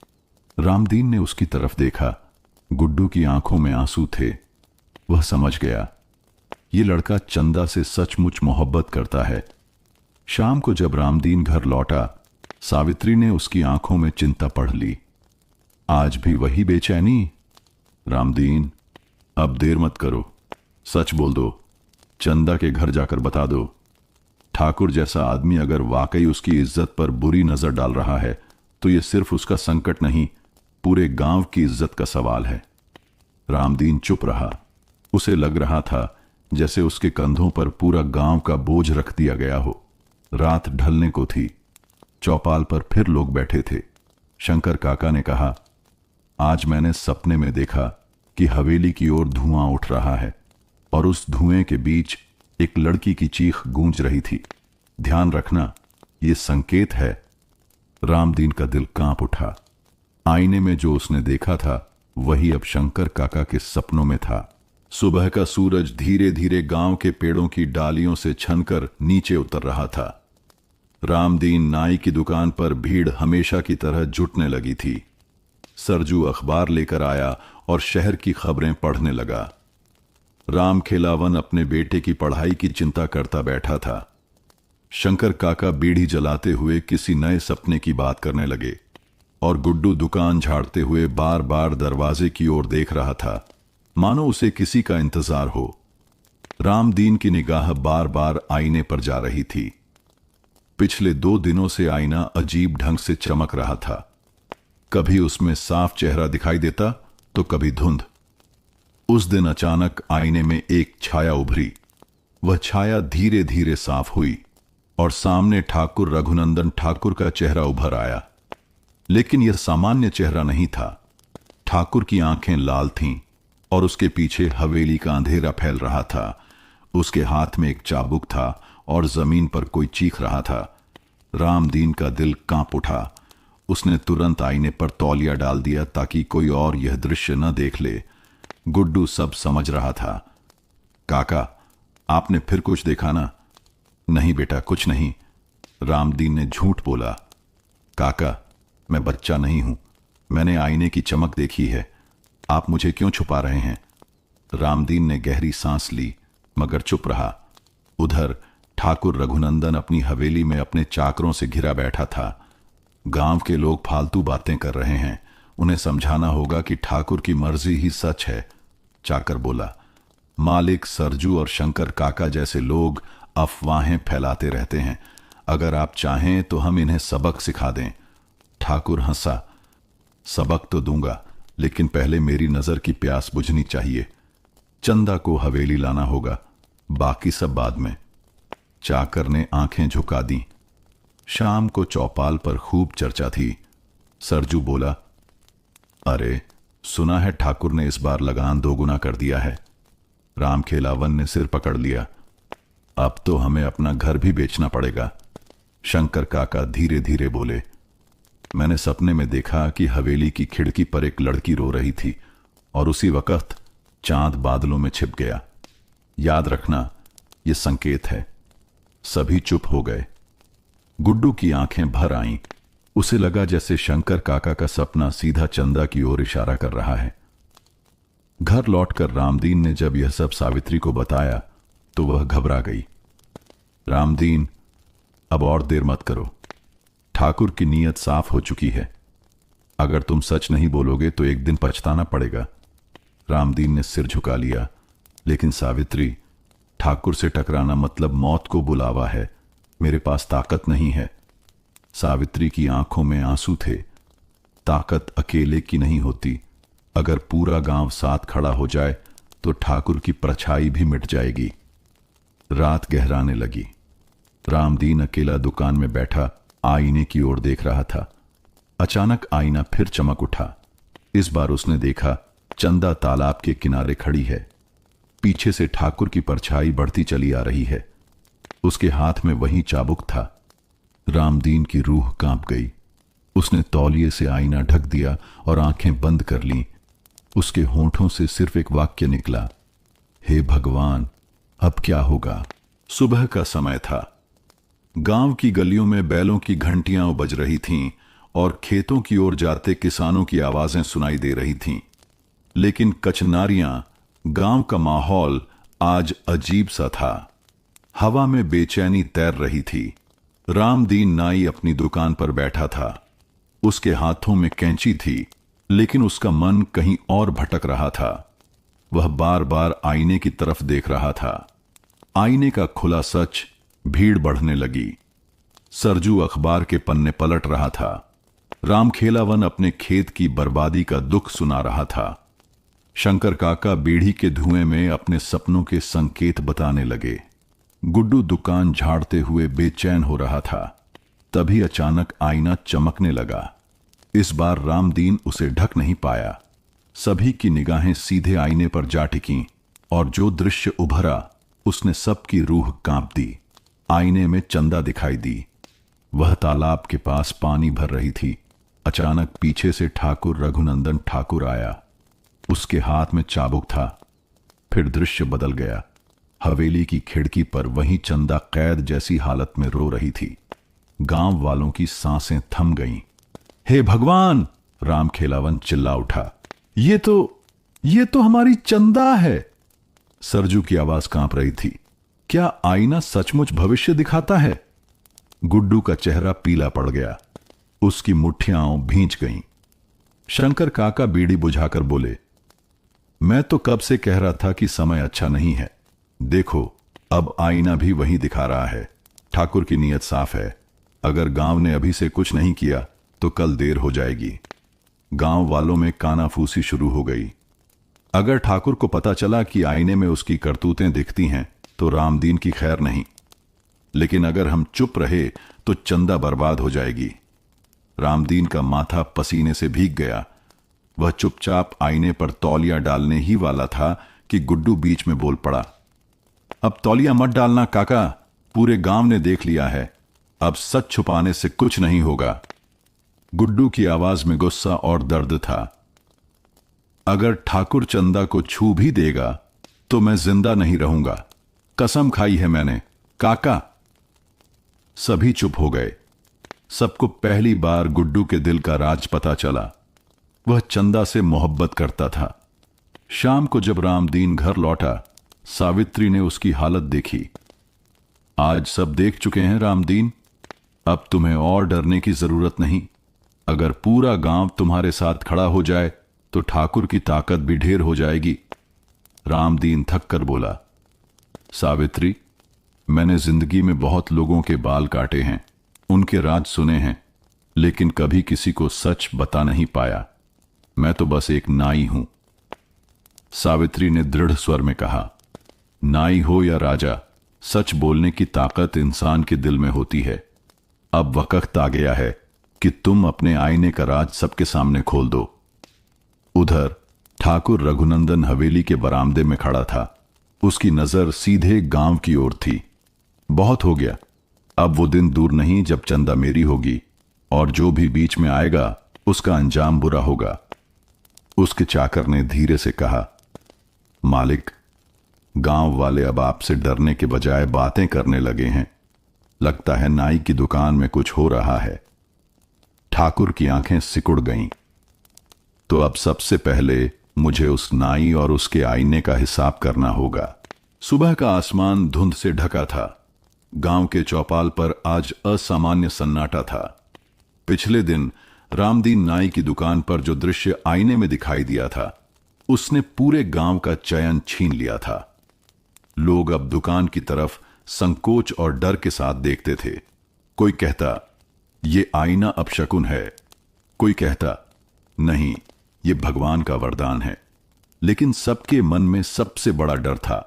रामदीन ने उसकी तरफ देखा। गुड्डू की आंखों में आंसू थे। वह समझ गया, ये लड़का चंदा से सचमुच मोहब्बत करता है। शाम को जब रामदीन घर लौटा, सावित्री ने उसकी आंखों में चिंता पढ़ ली। आज भी वही बेचैनी? रामदीन, अब देर मत करो, सच बोल दो। चंदा के घर जाकर बता दो। ठाकुर जैसा आदमी अगर वाकई उसकी इज्जत पर बुरी नजर डाल रहा है तो यह सिर्फ उसका संकट नहीं, पूरे गांव की इज्जत का सवाल है। रामदीन चुप रहा। उसे लग रहा था जैसे उसके कंधों पर पूरा गांव का बोझ रख दिया गया हो। रात ढलने को थी। चौपाल पर फिर लोग बैठे थे। शंकर काका ने कहा, आज मैंने सपने में देखा कि हवेली की ओर धुआं उठ रहा है और उस धुएं के बीच एक लड़की की चीख गूंज रही थी। ध्यान रखना, यह संकेत है। रामदीन का दिल कांप उठा। आईने में जो उसने देखा था वही अब शंकर काका के सपनों में था। सुबह का सूरज धीरे धीरे गांव के पेड़ों की डालियों से छनकर नीचे उतर रहा था। रामदीन नाई की दुकान पर भीड़ हमेशा की तरह जुटने लगी थी। सरजू अखबार लेकर आया और शहर की खबरें पढ़ने लगा। रामखेलावन अपने बेटे की पढ़ाई की चिंता करता बैठा था। शंकर काका बीड़ी जलाते हुए किसी नए सपने की बात करने लगे और गुड्डू दुकान झाड़ते हुए बार बार दरवाजे की ओर देख रहा था, मानो उसे किसी का इंतजार हो। रामदीन की निगाह बार बार आईने पर जा रही थी। पिछले 2 दिनों से आईना अजीब ढंग से चमक रहा था। कभी उसमें साफ चेहरा दिखाई देता तो कभी धुंध। उस दिन अचानक आईने में एक छाया उभरी। वह छाया धीरे धीरे साफ हुई और सामने ठाकुर रघुनंदन ठाकुर का चेहरा उभर आया। लेकिन यह सामान्य चेहरा नहीं था। ठाकुर की आंखें लाल थीं और उसके पीछे हवेली का अंधेरा फैल रहा था। उसके हाथ में एक चाबुक था और जमीन पर कोई चीख रहा था। रामदीन का दिल कांप उठा। उसने तुरंत आईने पर तौलिया डाल दिया ताकि कोई और यह दृश्य न देख ले। गुड्डू सब समझ रहा था। काका, आपने फिर कुछ देखा ना? नहीं बेटा, कुछ नहीं। रामदीन ने झूठ बोला। काका, मैं बच्चा नहीं हूं। मैंने आईने की चमक देखी है। आप मुझे क्यों छुपा रहे हैं? रामदीन ने गहरी सांस ली मगर चुप रहा। उधर ठाकुर रघुनंदन अपनी हवेली में अपने चाकरों से घिरा बैठा था। गांव के लोग फालतू बातें कर रहे हैं। उन्हें समझाना होगा कि ठाकुर की मर्जी ही सच है। चाकर बोला, मालिक, सरजू और शंकर काका जैसे लोग अफवाहें फैलाते रहते हैं। अगर आप चाहें तो हम इन्हें सबक सिखा दें। ठाकुर हंसा। सबक तो दूंगा, लेकिन पहले मेरी नजर की प्यास बुझनी चाहिए। चंदा को हवेली लाना होगा, बाकी सब बाद में। चाकर ने आंखें झुका दी। शाम को चौपाल पर खूब चर्चा थी। सरजू बोला, अरे सुना है ठाकुर ने इस बार लगान दोगुना कर दिया है। रामखेलावन ने सिर पकड़ लिया। अब तो हमें अपना घर भी बेचना पड़ेगा। शंकर काका धीरे धीरे बोले, मैंने सपने में देखा कि हवेली की खिड़की पर एक लड़की रो रही थी और उसी वक्त चांद बादलों में छिप गया। याद रखना, यह संकेत है। सभी चुप हो गए। गुड्डू की आंखें भर आईं। उसे लगा जैसे शंकर काका का सपना सीधा चंदा की ओर इशारा कर रहा है। घर लौटकर रामदीन ने जब यह सब सावित्री को बताया तो वह घबरा गई। रामदीन, अब और देर मत करो। ठाकुर की नीयत साफ हो चुकी है। अगर तुम सच नहीं बोलोगे तो एक दिन पछताना पड़ेगा। रामदीन ने सिर झुका लिया। लेकिन सावित्री, ठाकुर से टकराना मतलब मौत को बुलावा है। मेरे पास ताकत नहीं है। सावित्री की आंखों में आंसू थे। ताकत अकेले की नहीं होती। अगर पूरा गांव साथ खड़ा हो जाए तो ठाकुर की परछाई भी मिट जाएगी। रात गहराने लगी। रामदीन अकेला दुकान में बैठा आईने की ओर देख रहा था। अचानक आईना फिर चमक उठा। इस बार उसने देखा चंदा तालाब के किनारे खड़ी है। पीछे से ठाकुर की परछाई बढ़ती चली आ रही है। उसके हाथ में वही चाबुक था। रामदीन की रूह कांप गई। उसने तौलिए से आईना ढक दिया और आंखें बंद कर लीं। उसके होंठों से सिर्फ एक वाक्य निकला, हे भगवान, अब क्या होगा। सुबह का समय था। गांव की गलियों में बैलों की घंटियां बज रही थीं और खेतों की ओर जाते किसानों की आवाजें सुनाई दे रही थीं। लेकिन कचनारियां, गांव का माहौल आज अजीब सा था। हवा में बेचैनी तैर रही थी। रामदीन नाई अपनी दुकान पर बैठा था। उसके हाथों में कैंची थी, लेकिन उसका मन कहीं और भटक रहा था। वह बार बार आईने की तरफ देख रहा था। आईने का खुला सच। भीड़ बढ़ने लगी। सरजू अखबार के पन्ने पलट रहा था। रामखेलावन अपने खेत की बर्बादी का दुख सुना रहा था। शंकर काका बीड़ी के धुएं में अपने सपनों के संकेत बताने लगे। गुड्डू दुकान झाड़ते हुए बेचैन हो रहा था। तभी अचानक आईना चमकने लगा। इस बार रामदीन उसे ढक नहीं पाया। सभी की निगाहें सीधे आईने पर जा टिकीं और जो दृश्य उभरा उसने सबकी रूह कांप दी। आईने में चंदा दिखाई दी। वह तालाब के पास पानी भर रही थी। अचानक पीछे से ठाकुर रघुनंदन ठाकुर आया। उसके हाथ में चाबुक था। फिर दृश्य बदल गया। हवेली की खिड़की पर वही चंदा कैद जैसी हालत में रो रही थी। गांव वालों की सांसें थम गईं। हे भगवान, रामखेलावन चिल्ला उठा, ये तो हमारी चंदा है। सरजू की आवाज कांप रही थी। क्या आईना सचमुच भविष्य दिखाता है? गुड्डू का चेहरा पीला पड़ गया। उसकी मुट्ठियां भींच गईं। शंकर काका बीड़ी बुझाकर बोले, मैं तो कब से कह रहा था कि समय अच्छा नहीं है। देखो, अब आईना भी वही दिखा रहा है। ठाकुर की नीयत साफ है। अगर गांव ने अभी से कुछ नहीं किया तो कल देर हो जाएगी। गांव वालों में कानाफूसी शुरू हो गई। अगर ठाकुर को पता चला कि आईने में उसकी करतूतें दिखती हैं तो रामदीन की खैर नहीं। लेकिन अगर हम चुप रहे तो चंदा बर्बाद हो जाएगी। रामदीन का माथा पसीने से भीग गया। वह चुपचाप आईने पर तौलिया डालने ही वाला था कि गुड्डू बीच में बोल पड़ा, अब तौलिया मत डालना काका, पूरे गांव ने देख लिया है। अब सच छुपाने से कुछ नहीं होगा। गुड्डू की आवाज में गुस्सा और दर्द था। अगर ठाकुर चंदा को छू भी देगा तो मैं जिंदा नहीं रहूंगा। कसम खाई है मैंने, काका। सभी चुप हो गए। सबको पहली बार गुड्डू के दिल का राज पता चला। वह चंदा से मोहब्बत करता था। शाम को जब रामदीन घर लौटा, सावित्री ने उसकी हालत देखी। आज सब देख चुके हैं रामदीन, अब तुम्हें और डरने की जरूरत नहीं। अगर पूरा गांव तुम्हारे साथ खड़ा हो जाए तो ठाकुर की ताकत भी ढेर हो जाएगी। रामदीन थक कर बोला, सावित्री, मैंने जिंदगी में बहुत लोगों के बाल काटे हैं, उनके राज सुने हैं, लेकिन कभी किसी को सच बता नहीं पाया। मैं तो बस एक नाई हूं। सावित्री ने दृढ़ स्वर में कहा, नाई हो या राजा, सच बोलने की ताकत इंसान के दिल में होती है। अब वक्त आ गया है कि तुम अपने आईने का राज सबके सामने खोल दो। उधर ठाकुर रघुनंदन हवेली के बरामदे में खड़ा था। उसकी नजर सीधे गांव की ओर थी। बहुत हो गया, अब वो दिन दूर नहीं जब चंदा मेरी होगी, और जो भी बीच में आएगा उसका अंजाम बुरा होगा। उसके चाकर ने धीरे से कहा, मालिक, गांव वाले अब आपसे डरने के बजाय बातें करने लगे हैं। लगता है नाई की दुकान में कुछ हो रहा है। ठाकुर की आंखें सिकुड़ गईं। तो अब सबसे पहले मुझे उस नाई और उसके आईने का हिसाब करना होगा। सुबह का आसमान धुंध से ढका था। गांव के चौपाल पर आज असामान्य सन्नाटा था। पिछले दिन रामदीन नाई की दुकान पर जो दृश्य आईने में दिखाई दिया था, उसने पूरे गांव का चयन छीन लिया था। लोग अब दुकान की तरफ संकोच और डर के साथ देखते थे। कोई कहता, ये आईना अपशकुन है। कोई कहता, नहीं, ये भगवान का वरदान है। लेकिन सबके मन में सबसे बड़ा डर था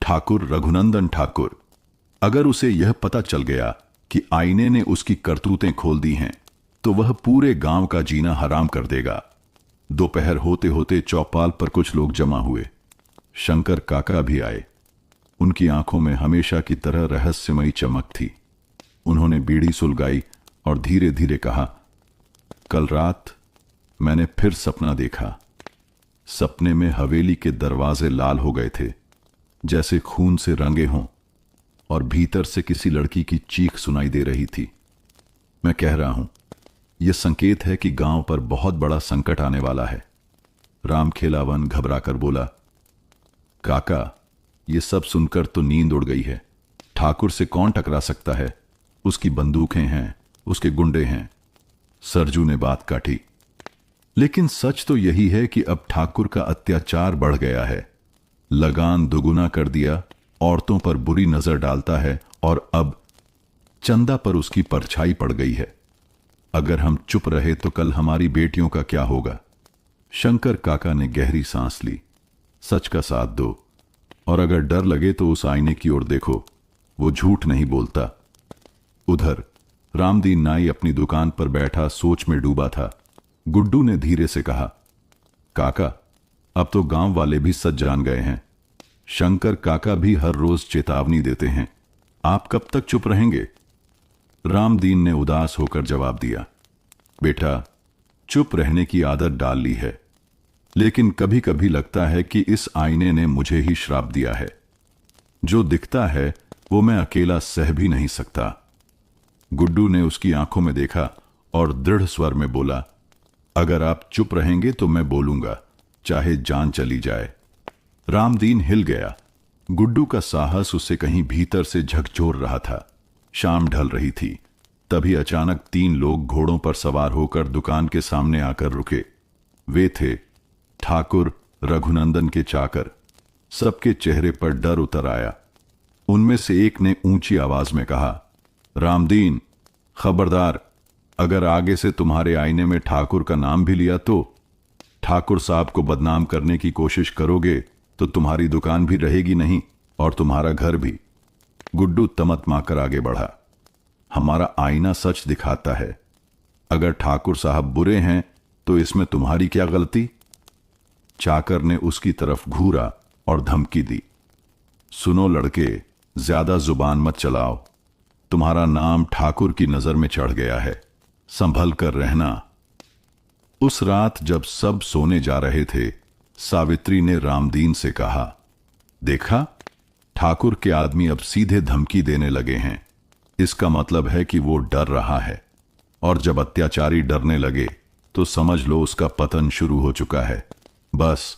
ठाकुर रघुनंदन ठाकुर। अगर उसे यह पता चल गया कि आईने ने उसकी करतूतें खोल दी हैं, तो वह पूरे गांव का जीना हराम कर देगा। दोपहर होते होते चौपाल पर कुछ लोग जमा हुए। शंकर काका भी आए। उनकी आंखों में हमेशा की तरह रहस्यमयी चमक थी। उन्होंने बीड़ी सुलगाई और धीरे धीरे कहा, कल रात मैंने फिर सपना देखा। सपने में हवेली के दरवाजे लाल हो गए थे, जैसे खून से रंगे हों, और भीतर से किसी लड़की की चीख सुनाई दे रही थी। मैं कह रहा हूं, यह संकेत है कि गांव पर बहुत बड़ा संकट आने वाला है। रामखेलावन घबराकर बोला, काका, यह सब सुनकर तो नींद उड़ गई है। ठाकुर से कौन टकरा सकता है? उसकी बंदूकें हैं, उसके गुंडे हैं। सरजू ने बात काटी। लेकिन सच तो यही है कि अब ठाकुर का अत्याचार बढ़ गया है। लगान दुगुना कर दिया, औरतों पर बुरी नजर डालता है, और अब चंदा पर उसकी परछाई पड़ गई है। अगर हम चुप रहे तो कल हमारी बेटियों का क्या होगा? शंकर काका ने गहरी सांस ली। सच का साथ दो, और अगर डर लगे तो उस आईने की ओर देखो, वो झूठ नहीं बोलता। उधर रामदीन नाई अपनी दुकान पर बैठा सोच में डूबा था। गुड्डू ने धीरे से कहा, काका, अब तो गांव वाले भी सच जान गए हैं। शंकर काका भी हर रोज चेतावनी देते हैं। आप कब तक चुप रहेंगे? रामदीन ने उदास होकर जवाब दिया, बेटा, चुप रहने की आदत डाल ली है, लेकिन कभी कभी लगता है कि इस आईने ने मुझे ही श्राप दिया है। जो दिखता है वो मैं अकेला सह भी नहीं सकता। गुड्डू ने उसकी आंखों में देखा और दृढ़ स्वर में बोला, अगर आप चुप रहेंगे तो मैं बोलूंगा, चाहे जान चली जाए। रामदीन हिल गया। गुड्डू का साहस उसे कहीं भीतर से झकझोर रहा था। शाम ढल रही थी। तभी अचानक 3 लोग घोड़ों पर सवार होकर दुकान के सामने आकर रुके। वे थे ठाकुर रघुनंदन के चाकर। सबके चेहरे पर डर उतर आया। उनमें से एक ने ऊंची आवाज में कहा, रामदीन, खबरदार, अगर आगे से तुम्हारे आईने में ठाकुर का नाम भी लिया तो ठाकुर साहब को बदनाम करने की कोशिश करोगे तो तुम्हारी दुकान भी रहेगी नहीं, और तुम्हारा घर भी। गुड्डू तमतमाकर आगे बढ़ा। हमारा आईना सच दिखाता है। अगर ठाकुर साहब बुरे हैं तो इसमें तुम्हारी क्या गलती? चाकर ने उसकी तरफ घूरा और धमकी दी, सुनो लड़के, ज्यादा जुबान मत चलाओ। तुम्हारा नाम ठाकुर की नजर में चढ़ गया है, संभल कर रहना। उस रात जब सब सोने जा रहे थे, सावित्री ने रामदीन से कहा, देखा, ठाकुर के आदमी अब सीधे धमकी देने लगे हैं। इसका मतलब है कि वो डर रहा है, और जब अत्याचारी डरने लगे तो समझ लो उसका पतन शुरू हो चुका है। बस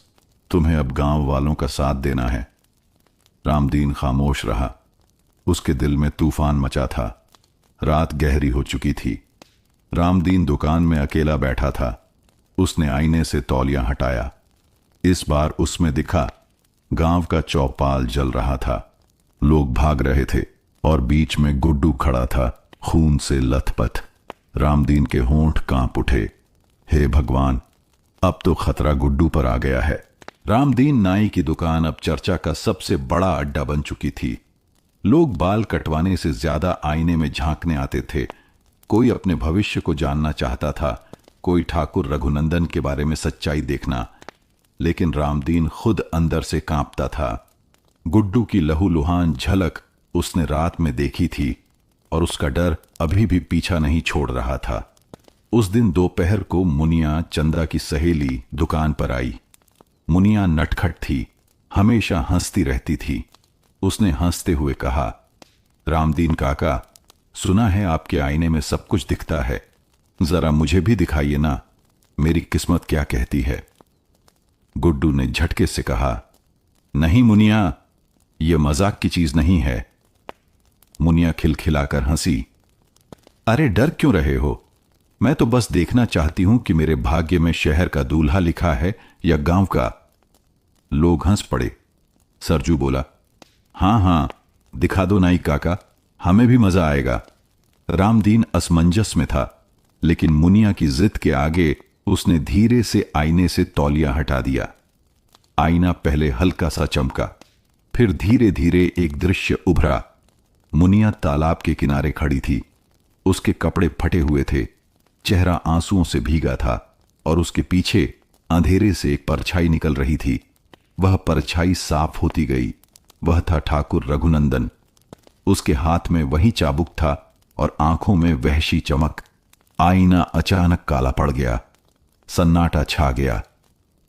तुम्हें अब गांव वालों का साथ देना है। रामदीन खामोश रहा। उसके दिल में तूफान मचा था। रात गहरी हो चुकी थी। रामदीन दुकान में अकेला बैठा था। उसने आईने से तौलिया हटाया। इस बार उसमें दिखा गांव का चौपाल जल रहा था। लोग भाग रहे थे और बीच में गुड्डू खड़ा था, खून से लथपथ। रामदीन के होंठ कांप उठे। हे भगवान, अब तो खतरा गुड्डू पर आ गया है। रामदीन नाई की दुकान अब चर्चा का सबसे बड़ा अड्डा बन चुकी थी। लोग बाल कटवाने से ज्यादा आईने में झांकने आते थे। कोई अपने भविष्य को जानना चाहता था, कोई ठाकुर रघुनंदन के बारे में सच्चाई देखना। लेकिन रामदीन खुद अंदर से कांपता था। गुड्डू की लहूलुहान झलक उसने रात में देखी थी और उसका डर अभी भी पीछा नहीं छोड़ रहा था। उस दिन दोपहर को मुनिया, चंदा की सहेली, दुकान पर आई। मुनिया नटखट थी, हमेशा हंसती रहती थी। उसने हंसते हुए कहा, रामदीन काका, सुना है आपके आईने में सब कुछ दिखता है, जरा मुझे भी दिखाइए ना, मेरी किस्मत क्या कहती है। गुड्डू ने झटके से कहा, नहीं मुनिया, यह मजाक की चीज नहीं है। मुनिया खिलखिलाकर हंसी, अरे डर क्यों रहे हो? मैं तो बस देखना चाहती हूं कि मेरे भाग्य में शहर का दूल्हा लिखा है या गांव का। लोग हंस पड़े। सरजू बोला, हां हां, दिखा दो नाई काका, हमें भी मजा आएगा। रामदीन असमंजस में था, लेकिन मुनिया की जिद के आगे उसने धीरे से आईने से तौलिया हटा दिया। आईना पहले हल्का सा चमका, फिर धीरे धीरे एक दृश्य उभरा। मुनिया तालाब के किनारे खड़ी थी। उसके कपड़े फटे हुए थे, चेहरा आंसुओं से भीगा था और उसके पीछे अंधेरे से एक परछाई निकल रही थी। वह परछाई साफ होती गई। वह था ठाकुर रघुनंदन। उसके हाथ में वही चाबुक था और आंखों में वहशी चमक। आईना अचानक काला पड़ गया। सन्नाटा छा गया।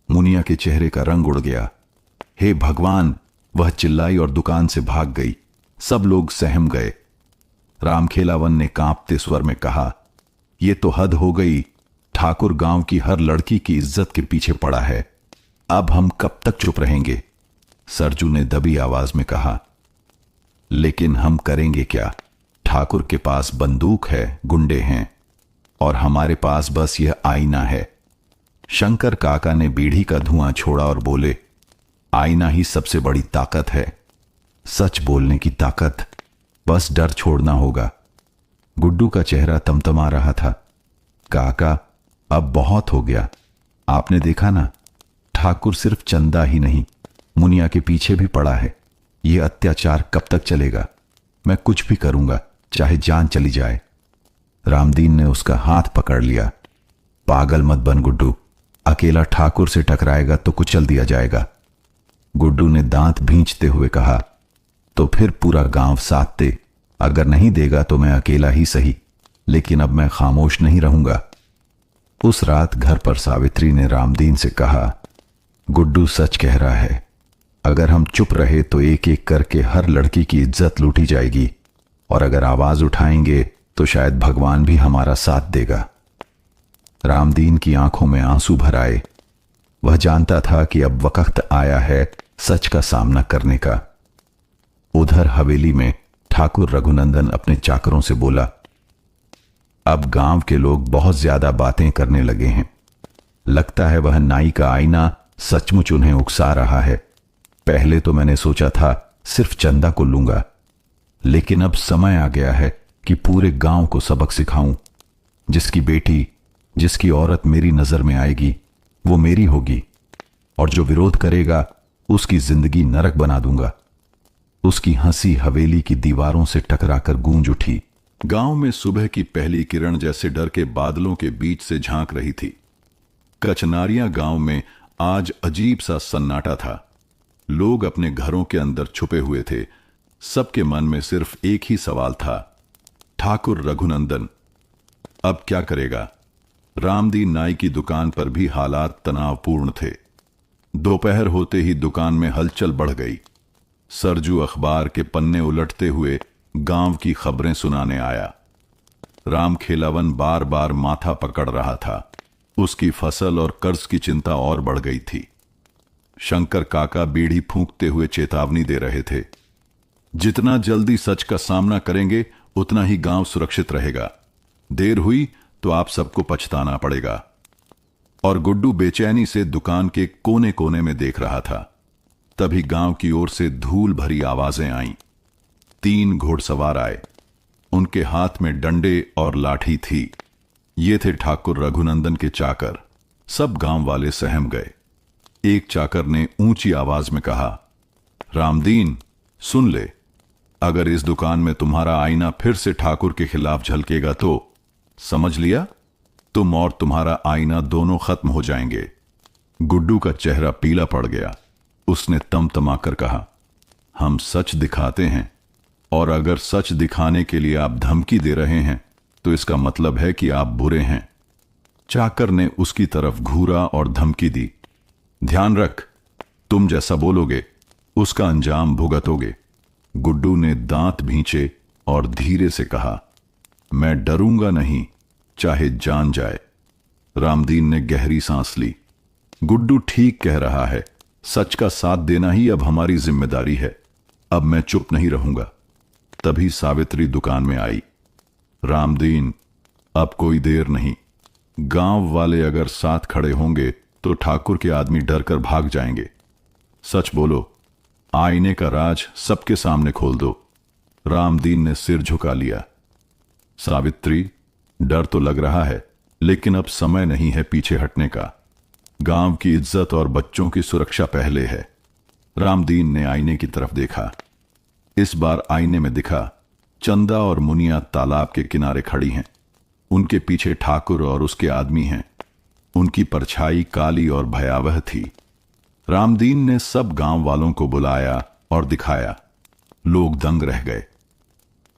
मुनिया के चेहरे का रंग उड़ गया। हे भगवान, वह चिल्लाई और दुकान से भाग गई। सब लोग सहम गए। रामखेलावन ने कांपते स्वर में कहा, यह तो हद हो गई। ठाकुर गांव की हर लड़की की इज्जत के पीछे पड़ा है। अब हम कब तक चुप रहेंगे? सरजू ने दबी आवाज में कहा, लेकिन हम करेंगे क्या? ठाकुर के पास बंदूक है, गुंडे हैं, और हमारे पास बस यह आईना है। शंकर काका ने बीड़ी का धुआं छोड़ा और बोले, आईना ही सबसे बड़ी ताकत है, सच बोलने की ताकत। बस डर छोड़ना होगा। गुड्डू का चेहरा तमतमा रहा था। काका, अब बहुत हो गया। आपने देखा ना, ठाकुर सिर्फ चंदा ही नहीं, मुनिया के पीछे भी पड़ा है। यह अत्याचार कब तक चलेगा? मैं कुछ भी करूंगा, चाहे जान चली जाए। रामदीन ने उसका हाथ पकड़ लिया। पागल मत बन गुड्डू, अकेला ठाकुर से टकराएगा तो कुचल दिया जाएगा। गुड्डू ने दांत भींचते हुए कहा, तो फिर पूरा गांव साथ दे। अगर नहीं देगा तो मैं अकेला ही सही, लेकिन अब मैं खामोश नहीं रहूंगा। उस रात घर पर सावित्री ने रामदीन से कहा, गुड्डू सच कह रहा है। अगर हम चुप रहे तो एक एक करके हर लड़की की इज्जत लूटी जाएगी, और अगर आवाज उठाएंगे तो शायद भगवान भी हमारा साथ देगा। रामदीन की आंखों में आंसू भर आए। वह जानता था कि अब वक्त आया है सच का सामना करने का। उधर हवेली में ठाकुर रघुनंदन अपने चाकरों से बोला, अब गांव के लोग बहुत ज्यादा बातें करने लगे हैं। लगता है वह नाई का आईना सचमुच उन्हें उकसा रहा है। पहले तो मैंने सोचा था सिर्फ चंदा को लूंगा, लेकिन अब समय आ गया है कि पूरे गांव को सबक सिखाऊं। जिसकी बेटी, जिसकी औरत मेरी नजर में आएगी वो मेरी होगी, और जो विरोध करेगा उसकी जिंदगी नरक बना दूंगा। उसकी हंसी हवेली की दीवारों से टकराकर गूंज उठी। गांव में सुबह की पहली किरण जैसे डर के बादलों के बीच से झांक रही थी। कचनारिया गांव में आज अजीब सा सन्नाटा था। लोग अपने घरों के अंदर छुपे हुए थे। सबके मन में सिर्फ एक ही सवाल था, ठाकुर रघुनंदन अब क्या करेगा? रामदीन नाई की दुकान पर भी हालात तनावपूर्ण थे। दोपहर होते ही दुकान में हलचल बढ़ गई। सरजू अखबार के पन्ने उलटते हुए गांव की खबरें सुनाने आया। रामखेलावन बार बार माथा पकड़ रहा था। उसकी फसल और कर्ज की चिंता और बढ़ गई थी। शंकर काका बीड़ी फूंकते हुए चेतावनी दे रहे थे, जितना जल्दी सच का सामना करेंगे उतना ही गांव सुरक्षित रहेगा। देर हुई तो आप सबको पछताना पड़ेगा। और गुड्डू बेचैनी से दुकान के कोने कोने में देख रहा था। तभी गांव की ओर से धूल भरी आवाजें आईं। 3 घोड़सवार आए। उनके हाथ में डंडे और लाठी थी। ये थे ठाकुर रघुनंदन के चाकर। सब गांव वाले सहम गए। एक चाकर ने ऊंची आवाज में कहा, रामदीन, सुन ले, अगर इस दुकान में तुम्हारा आईना फिर से ठाकुर के खिलाफ झलकेगा तो समझ लिया, तुम और तुम्हारा आईना दोनों खत्म हो जाएंगे। गुड्डू का चेहरा पीला पड़ गया। उसने तमतमाकर कहा, हम सच दिखाते हैं, और अगर सच दिखाने के लिए आप धमकी दे रहे हैं तो इसका मतलब है कि आप बुरे हैं। चाकर ने उसकी तरफ घूरा और धमकी दी, ध्यान रख, तुम जैसा बोलोगे उसका अंजाम भुगतोगे। गुड्डू ने दांत भींचे और धीरे से कहा, मैं डरूंगा नहीं, चाहे जान जाए। रामदीन ने गहरी सांस ली। गुड्डू ठीक कह रहा है, सच का साथ देना ही अब हमारी जिम्मेदारी है। अब मैं चुप नहीं रहूंगा। तभी सावित्री दुकान में आई। रामदीन, अब कोई देर नहीं। गांव वाले अगर साथ खड़े होंगे तो ठाकुर के आदमी डरकर भाग जाएंगे। सच बोलो, आईने का राज सबके सामने खोल दो। रामदीन ने सिर झुका लिया। सावित्री, डर तो लग रहा है, लेकिन अब समय नहीं है पीछे हटने का। गांव की इज्जत और बच्चों की सुरक्षा पहले है। रामदीन ने आईने की तरफ देखा। इस बार आईने में दिखा चंदा और मुनिया तालाब के किनारे खड़ी हैं। उनके पीछे ठाकुर और उसके आदमी हैं। उनकी परछाई काली और भयावह थी। रामदीन ने सब गांव वालों को बुलाया और दिखाया। लोग दंग रह गए।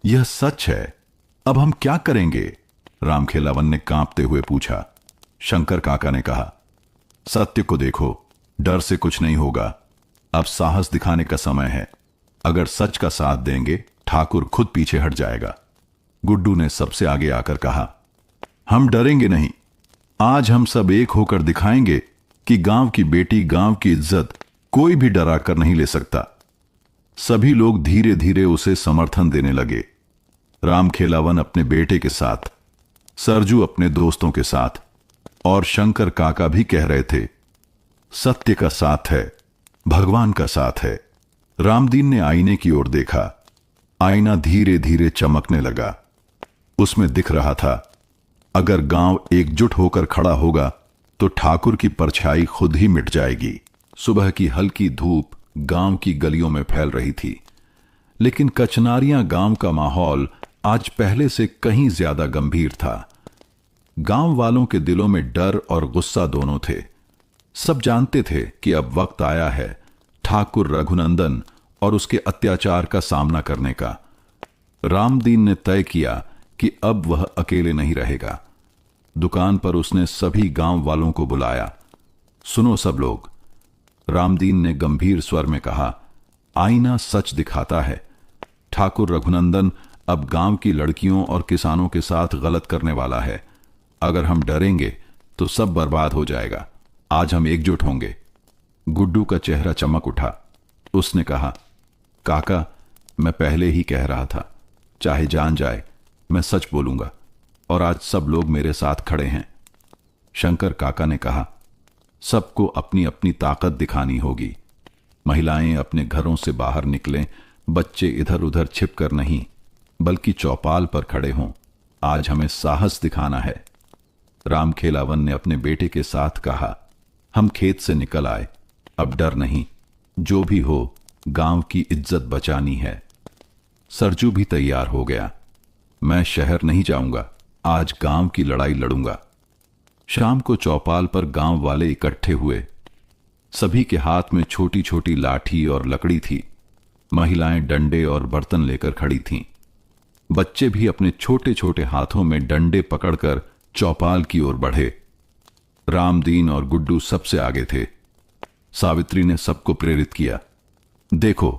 यह सच है, अब हम क्या करेंगे? रामखेलावन ने कांपते हुए पूछा। शंकर काका ने कहा, सत्य को देखो, डर से कुछ नहीं होगा। अब साहस दिखाने का समय है। अगर सच का साथ देंगे, ठाकुर खुद पीछे हट जाएगा। गुड्डू ने सबसे आगे आकर कहा, हम डरेंगे नहीं। आज हम सब एक होकर दिखाएंगे कि गांव की बेटी, गांव की इज्जत कोई भी डरा कर नहीं ले सकता। सभी लोग धीरे धीरे उसे समर्थन देने लगे। रामखेलावन अपने बेटे के साथ, सरजू अपने दोस्तों के साथ, और शंकर काका भी कह रहे थे, सत्य का साथ है, भगवान का साथ है। रामदीन ने आईने की ओर देखा। आईना धीरे धीरे चमकने लगा। उसमें दिख रहा था, अगर गांव एकजुट होकर खड़ा होगा तो ठाकुर की परछाई खुद ही मिट जाएगी। सुबह की हल्की धूप गांव की गलियों में फैल रही थी, लेकिन कचनारियां गांव का माहौल आज पहले से कहीं ज्यादा गंभीर था। गांव वालों के दिलों में डर और गुस्सा दोनों थे। सब जानते थे कि अब वक्त आया है ठाकुर रघुनंदन और उसके अत्याचार का सामना करने का। रामदीन ने तय किया कि अब वह अकेले नहीं रहेगा। दुकान पर उसने सभी गांव वालों को बुलाया। सुनो सब लोग, रामदीन ने गंभीर स्वर में कहा, आईना सच दिखाता है। ठाकुर रघुनंदन अब गांव की लड़कियों और किसानों के साथ गलत करने वाला है। अगर हम डरेंगे तो सब बर्बाद हो जाएगा। आज हम एकजुट होंगे। गुड्डू का चेहरा चमक उठा। उसने कहा, काका, मैं पहले ही कह रहा था, चाहे जान जाए मैं सच बोलूंगा, और आज सब लोग मेरे साथ खड़े हैं। शंकर काका ने कहा, सबको अपनी अपनी ताकत दिखानी होगी। महिलाएं अपने घरों से बाहर निकलें, बच्चे इधर उधर छिपकर नहीं बल्कि चौपाल पर खड़े हों। आज हमें साहस दिखाना है। रामखेलावन ने अपने बेटे के साथ कहा, हम खेत से निकल आए, अब डर नहीं, जो भी हो गांव की इज्जत बचानी है। सरजू भी तैयार हो गया। मैं शहर नहीं जाऊंगा, आज गांव की लड़ाई लड़ूंगा। शाम को चौपाल पर गांव वाले इकट्ठे हुए। सभी के हाथ में छोटी छोटी लाठी और लकड़ी थी। महिलाएं डंडे और बर्तन लेकर खड़ी थीं। बच्चे भी अपने छोटे छोटे हाथों में डंडे पकड़कर चौपाल की ओर बढ़े। रामदीन और गुड्डू सबसे आगे थे। सावित्री ने सबको प्रेरित किया, देखो,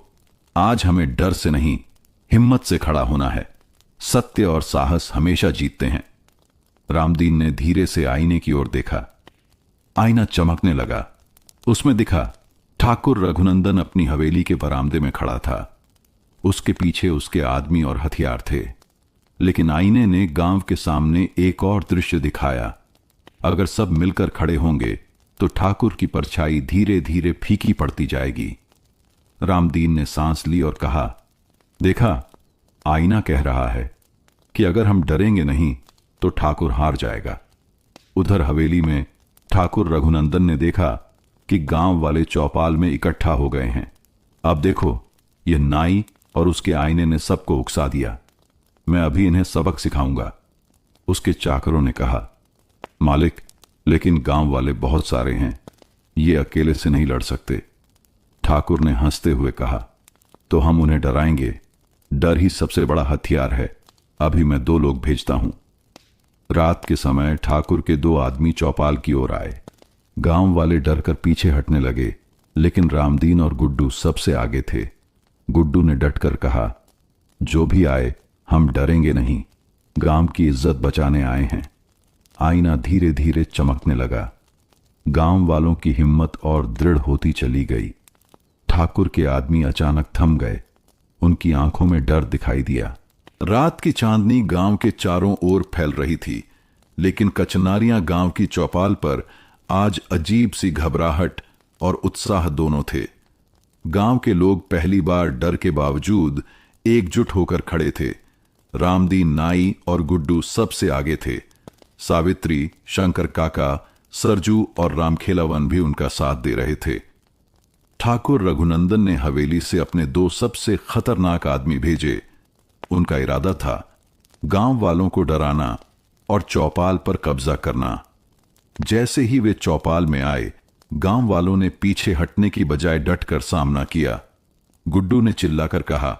आज हमें डर से नहीं, हिम्मत से खड़ा होना है। सत्य और साहस हमेशा जीतते हैं। रामदीन ने धीरे से आईने की ओर देखा। आईना चमकने लगा। उसमें दिखा ठाकुर रघुनंदन अपनी हवेली के बरामदे में खड़ा था। उसके पीछे उसके आदमी और हथियार थे। लेकिन आईने ने गांव के सामने एक और दृश्य दिखाया। अगर सब मिलकर खड़े होंगे तो ठाकुर की परछाई धीरे धीरे फीकी पड़ती जाएगी। रामदीन ने सांस ली और कहा, देखा, आईना कह रहा है कि अगर हम डरेंगे नहीं तो ठाकुर हार जाएगा। उधर हवेली में ठाकुर रघुनंदन ने देखा कि गांव वाले चौपाल में इकट्ठा हो गए हैं। अब देखो, ये नाई और उसके आईने ने सबको उकसा दिया। मैं अभी इन्हें सबक सिखाऊंगा। उसके चाकरों ने कहा, मालिक, लेकिन गांव वाले बहुत सारे हैं, ये अकेले से नहीं लड़ सकते। ठाकुर ने हंसते हुए कहा, तो हम उन्हें डराएंगे। डर ही सबसे बड़ा हथियार है। अभी मैं 2 लोग भेजता हूं। रात के समय ठाकुर के 2 आदमी चौपाल की ओर आए। गांव वाले डर कर पीछे हटने लगे, लेकिन रामदीन और गुड्डू सबसे आगे थे। गुड्डू ने डटकर कहा, जो भी आए हम डरेंगे नहीं, गांव की इज्जत बचाने आए हैं। आईना धीरे धीरे चमकने लगा। गांव वालों की हिम्मत और दृढ़ होती चली गई। ठाकुर के आदमी अचानक थम गए। उनकी आंखों में डर दिखाई दिया। रात की चांदनी गांव के चारों ओर फैल रही थी, लेकिन कचनारियां गांव की चौपाल पर आज अजीब सी घबराहट और उत्साह दोनों थे। गांव के लोग पहली बार डर के बावजूद एकजुट होकर खड़े थे। रामदीन, नाई और गुड्डू सबसे आगे थे। सावित्री, शंकर काका, सरजू और रामखेलावन भी उनका साथ दे रहे थे। ठाकुर रघुनंदन ने हवेली से अपने 2 सबसे खतरनाक आदमी भेजे। उनका इरादा था गांव वालों को डराना और चौपाल पर कब्जा करना। जैसे ही वे चौपाल में आए, गांव वालों ने पीछे हटने की बजाय डटकर सामना किया। गुड्डू ने चिल्लाकर कहा,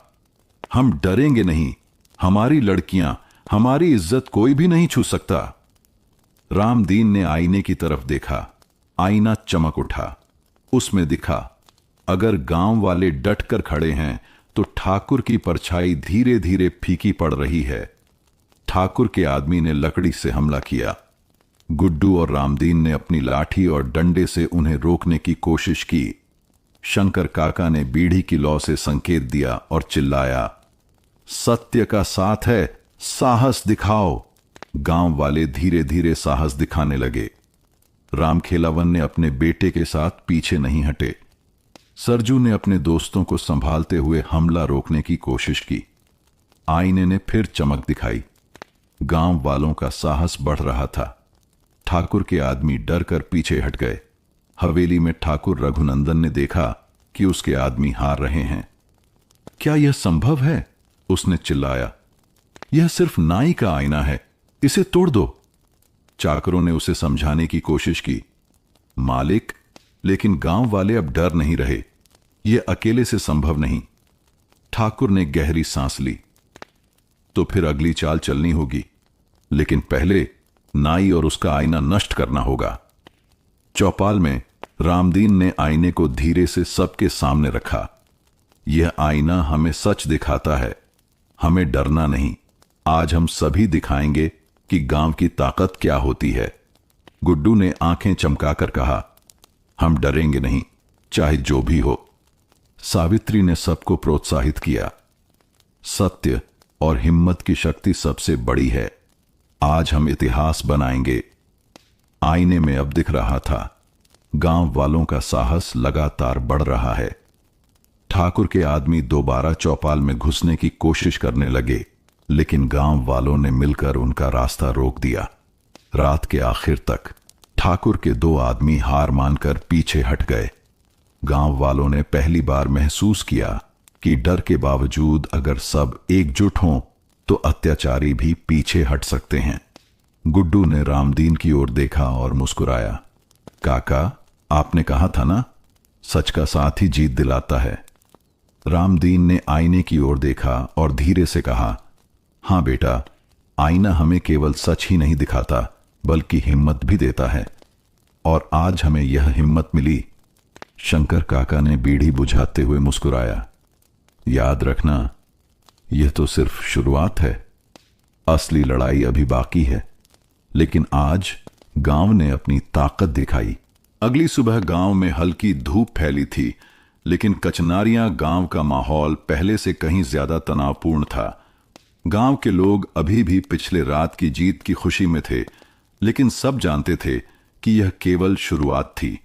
हम डरेंगे नहीं, हमारी लड़कियां, हमारी इज्जत कोई भी नहीं छू सकता। रामदीन ने आईने की तरफ देखा। आईना चमक उठा। उसमें दिखा, अगर गांव वाले डटकर खड़े हैं तो ठाकुर की परछाई धीरे धीरे फीकी पड़ रही है। ठाकुर के आदमी ने लकड़ी से हमला किया। गुड्डू और रामदीन ने अपनी लाठी और डंडे से उन्हें रोकने की कोशिश की। शंकर काका ने बीड़ी की लौ से संकेत दिया और चिल्लाया, सत्य का साथ है, साहस दिखाओ। गांव वाले धीरे धीरे साहस दिखाने लगे। रामखेलावन ने अपने बेटे के साथ पीछे नहीं हटे। सरजू ने अपने दोस्तों को संभालते हुए हमला रोकने की कोशिश की। आईने ने फिर चमक दिखाई। गांव वालों का साहस बढ़ रहा था। ठाकुर के आदमी डर कर पीछे हट गए। हवेली में ठाकुर रघुनंदन ने देखा कि उसके आदमी हार रहे हैं। क्या यह संभव है? उसने चिल्लाया। यह सिर्फ नाई का आईना है, इसे तोड़ दो। चाकरों ने उसे समझाने की कोशिश की। मालिक, लेकिन गांव वाले अब डर नहीं रहे। यह अकेले से संभव नहीं। ठाकुर ने गहरी सांस ली। तो फिर अगली चाल चलनी होगी, लेकिन पहले नाई और उसका आईना नष्ट करना होगा। चौपाल में रामदीन ने आईने को धीरे से सबके सामने रखा। यह आईना हमें सच दिखाता है, हमें डरना नहीं। आज हम सभी दिखाएंगे कि गांव की ताकत क्या होती है। गुड्डू ने आंखें चमकाकर कहा, हम डरेंगे नहीं, चाहे जो भी हो। सावित्री ने सबको प्रोत्साहित किया। सत्य और हिम्मत की शक्ति सबसे बड़ी है। आज हम इतिहास बनाएंगे। आईने में अब दिख रहा था, गांव वालों का साहस लगातार बढ़ रहा है। ठाकुर के आदमी दोबारा चौपाल में घुसने की कोशिश करने लगे, लेकिन गांव वालों ने मिलकर उनका रास्ता रोक दिया। रात के आखिर तक ठाकुर के 2 आदमी हार मानकर पीछे हट गए। गांव वालों ने पहली बार महसूस किया कि डर के बावजूद अगर सब एकजुट हों तो अत्याचारी भी पीछे हट सकते हैं। गुड्डू ने रामदीन की ओर देखा और मुस्कुराया। काका, आपने कहा था ना, सच का साथ ही जीत दिलाता है। रामदीन ने आईने की ओर देखा और धीरे से कहा, हां बेटा, आईना हमें केवल सच ही नहीं दिखाता बल्कि हिम्मत भी देता है, और आज हमें यह हिम्मत मिली। शंकर काका ने बीड़ी बुझाते हुए मुस्कुराया। याद रखना, यह तो सिर्फ शुरुआत है, असली लड़ाई अभी बाकी है। लेकिन आज गांव ने अपनी ताकत दिखाई। अगली सुबह गांव में हल्की धूप फैली थी, लेकिन कचनारियां गांव का माहौल पहले से कहीं ज्यादा तनावपूर्ण था। गांव के लोग अभी भी पिछले रात की जीत की खुशी में थे, लेकिन सब जानते थे कि यह केवल शुरुआत थी।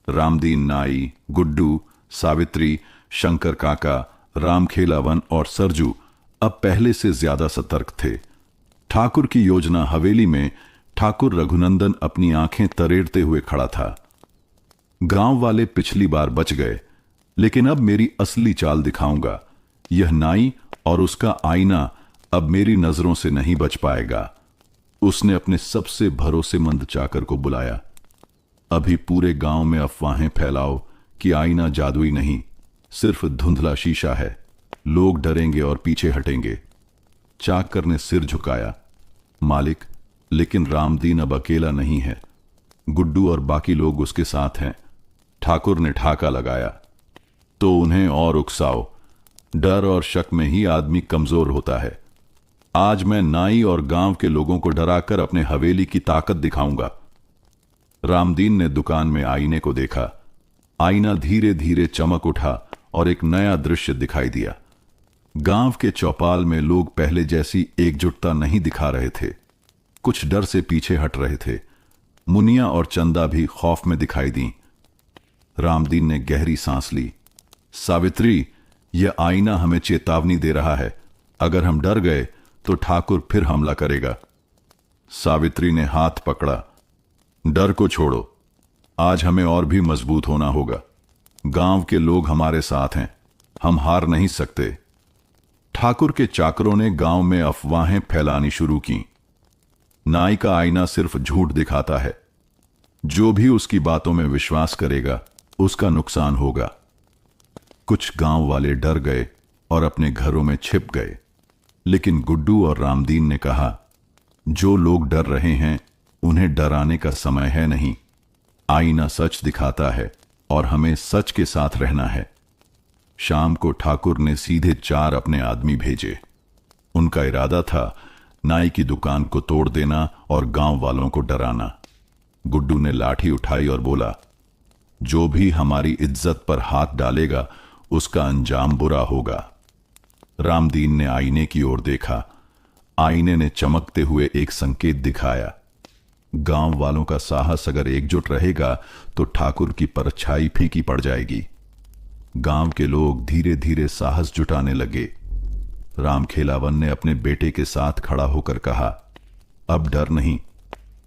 रामदीन, नाई, गुड्डू, सावित्री, शंकर काका, रामखेलावन और सरजू अब पहले से ज्यादा सतर्क थे। ठाकुर की योजना हवेली में ठाकुर रघुनंदन अपनी आंखें तरेड़ते हुए खड़ा था। गांव वाले पिछली बार बच गए, लेकिन अब मेरी असली चाल दिखाऊंगा। यह नाई और उसका आईना अब मेरी नजरों से नहीं बच पाएगा। उसने अपने सबसे भरोसेमंद चाकर को बुलाया। अभी पूरे गांव में अफवाहें फैलाओ कि आईना जादुई नहीं, सिर्फ धुंधला शीशा है। लोग डरेंगे और पीछे हटेंगे। चाकर ने सिर झुकाया। मालिक, लेकिन रामदीन अब अकेला नहीं है। गुड्डू और बाकी लोग उसके साथ हैं। ठाकुर ने ठाका लगाया। तो उन्हें और उकसाओ। डर और शक में ही आदमी कमजोर होता है। आज मैं नाई और गांव के लोगों को डराकर अपने हवेली की ताकत दिखाऊंगा। रामदीन ने दुकान में आईने को देखा। आईना धीरे धीरे चमक उठा और एक नया दृश्य दिखाई दिया। गांव के चौपाल में लोग पहले जैसी एकजुटता नहीं दिखा रहे थे। कुछ डर से पीछे हट रहे थे। मुनिया और चंदा भी खौफ में दिखाई दी। रामदीन ने गहरी सांस ली। सावित्री, यह आईना हमें चेतावनी दे रहा है। अगर हम डर गए तो ठाकुर फिर हमला करेगा। सावित्री ने हाथ पकड़ा। डर को छोड़ो। आज हमें और भी मजबूत होना होगा। गांव के लोग हमारे साथ हैं। हम हार नहीं सकते। ठाकुर के चाकरों ने गांव में अफवाहें फैलानी शुरू की। नाई का आईना सिर्फ झूठ दिखाता है। जो भी उसकी बातों में विश्वास करेगा उसका नुकसान होगा। कुछ गांव वाले डर गए और अपने घरों में छिप गए। लेकिन गुड्डू और रामदीन ने कहा, जो लोग डर रहे हैं उन्हें डराने का समय है नहीं। आईना सच दिखाता है और हमें सच के साथ रहना है। शाम को ठाकुर ने सीधे 4 अपने आदमी भेजे। उनका इरादा था नाई की दुकान को तोड़ देना और गांव वालों को डराना। गुड्डू ने लाठी उठाई और बोला, जो भी हमारी इज्जत पर हाथ डालेगा उसका अंजाम बुरा होगा। रामदीन ने आईने की ओर देखा। आईने ने चमकते हुए एक संकेत दिखाया। गांव वालों का साहस अगर एकजुट रहेगा तो ठाकुर की परछाई फीकी पड़ जाएगी। गांव के लोग धीरे धीरे साहस जुटाने लगे। रामखेलावन ने अपने बेटे के साथ खड़ा होकर कहा, अब डर नहीं।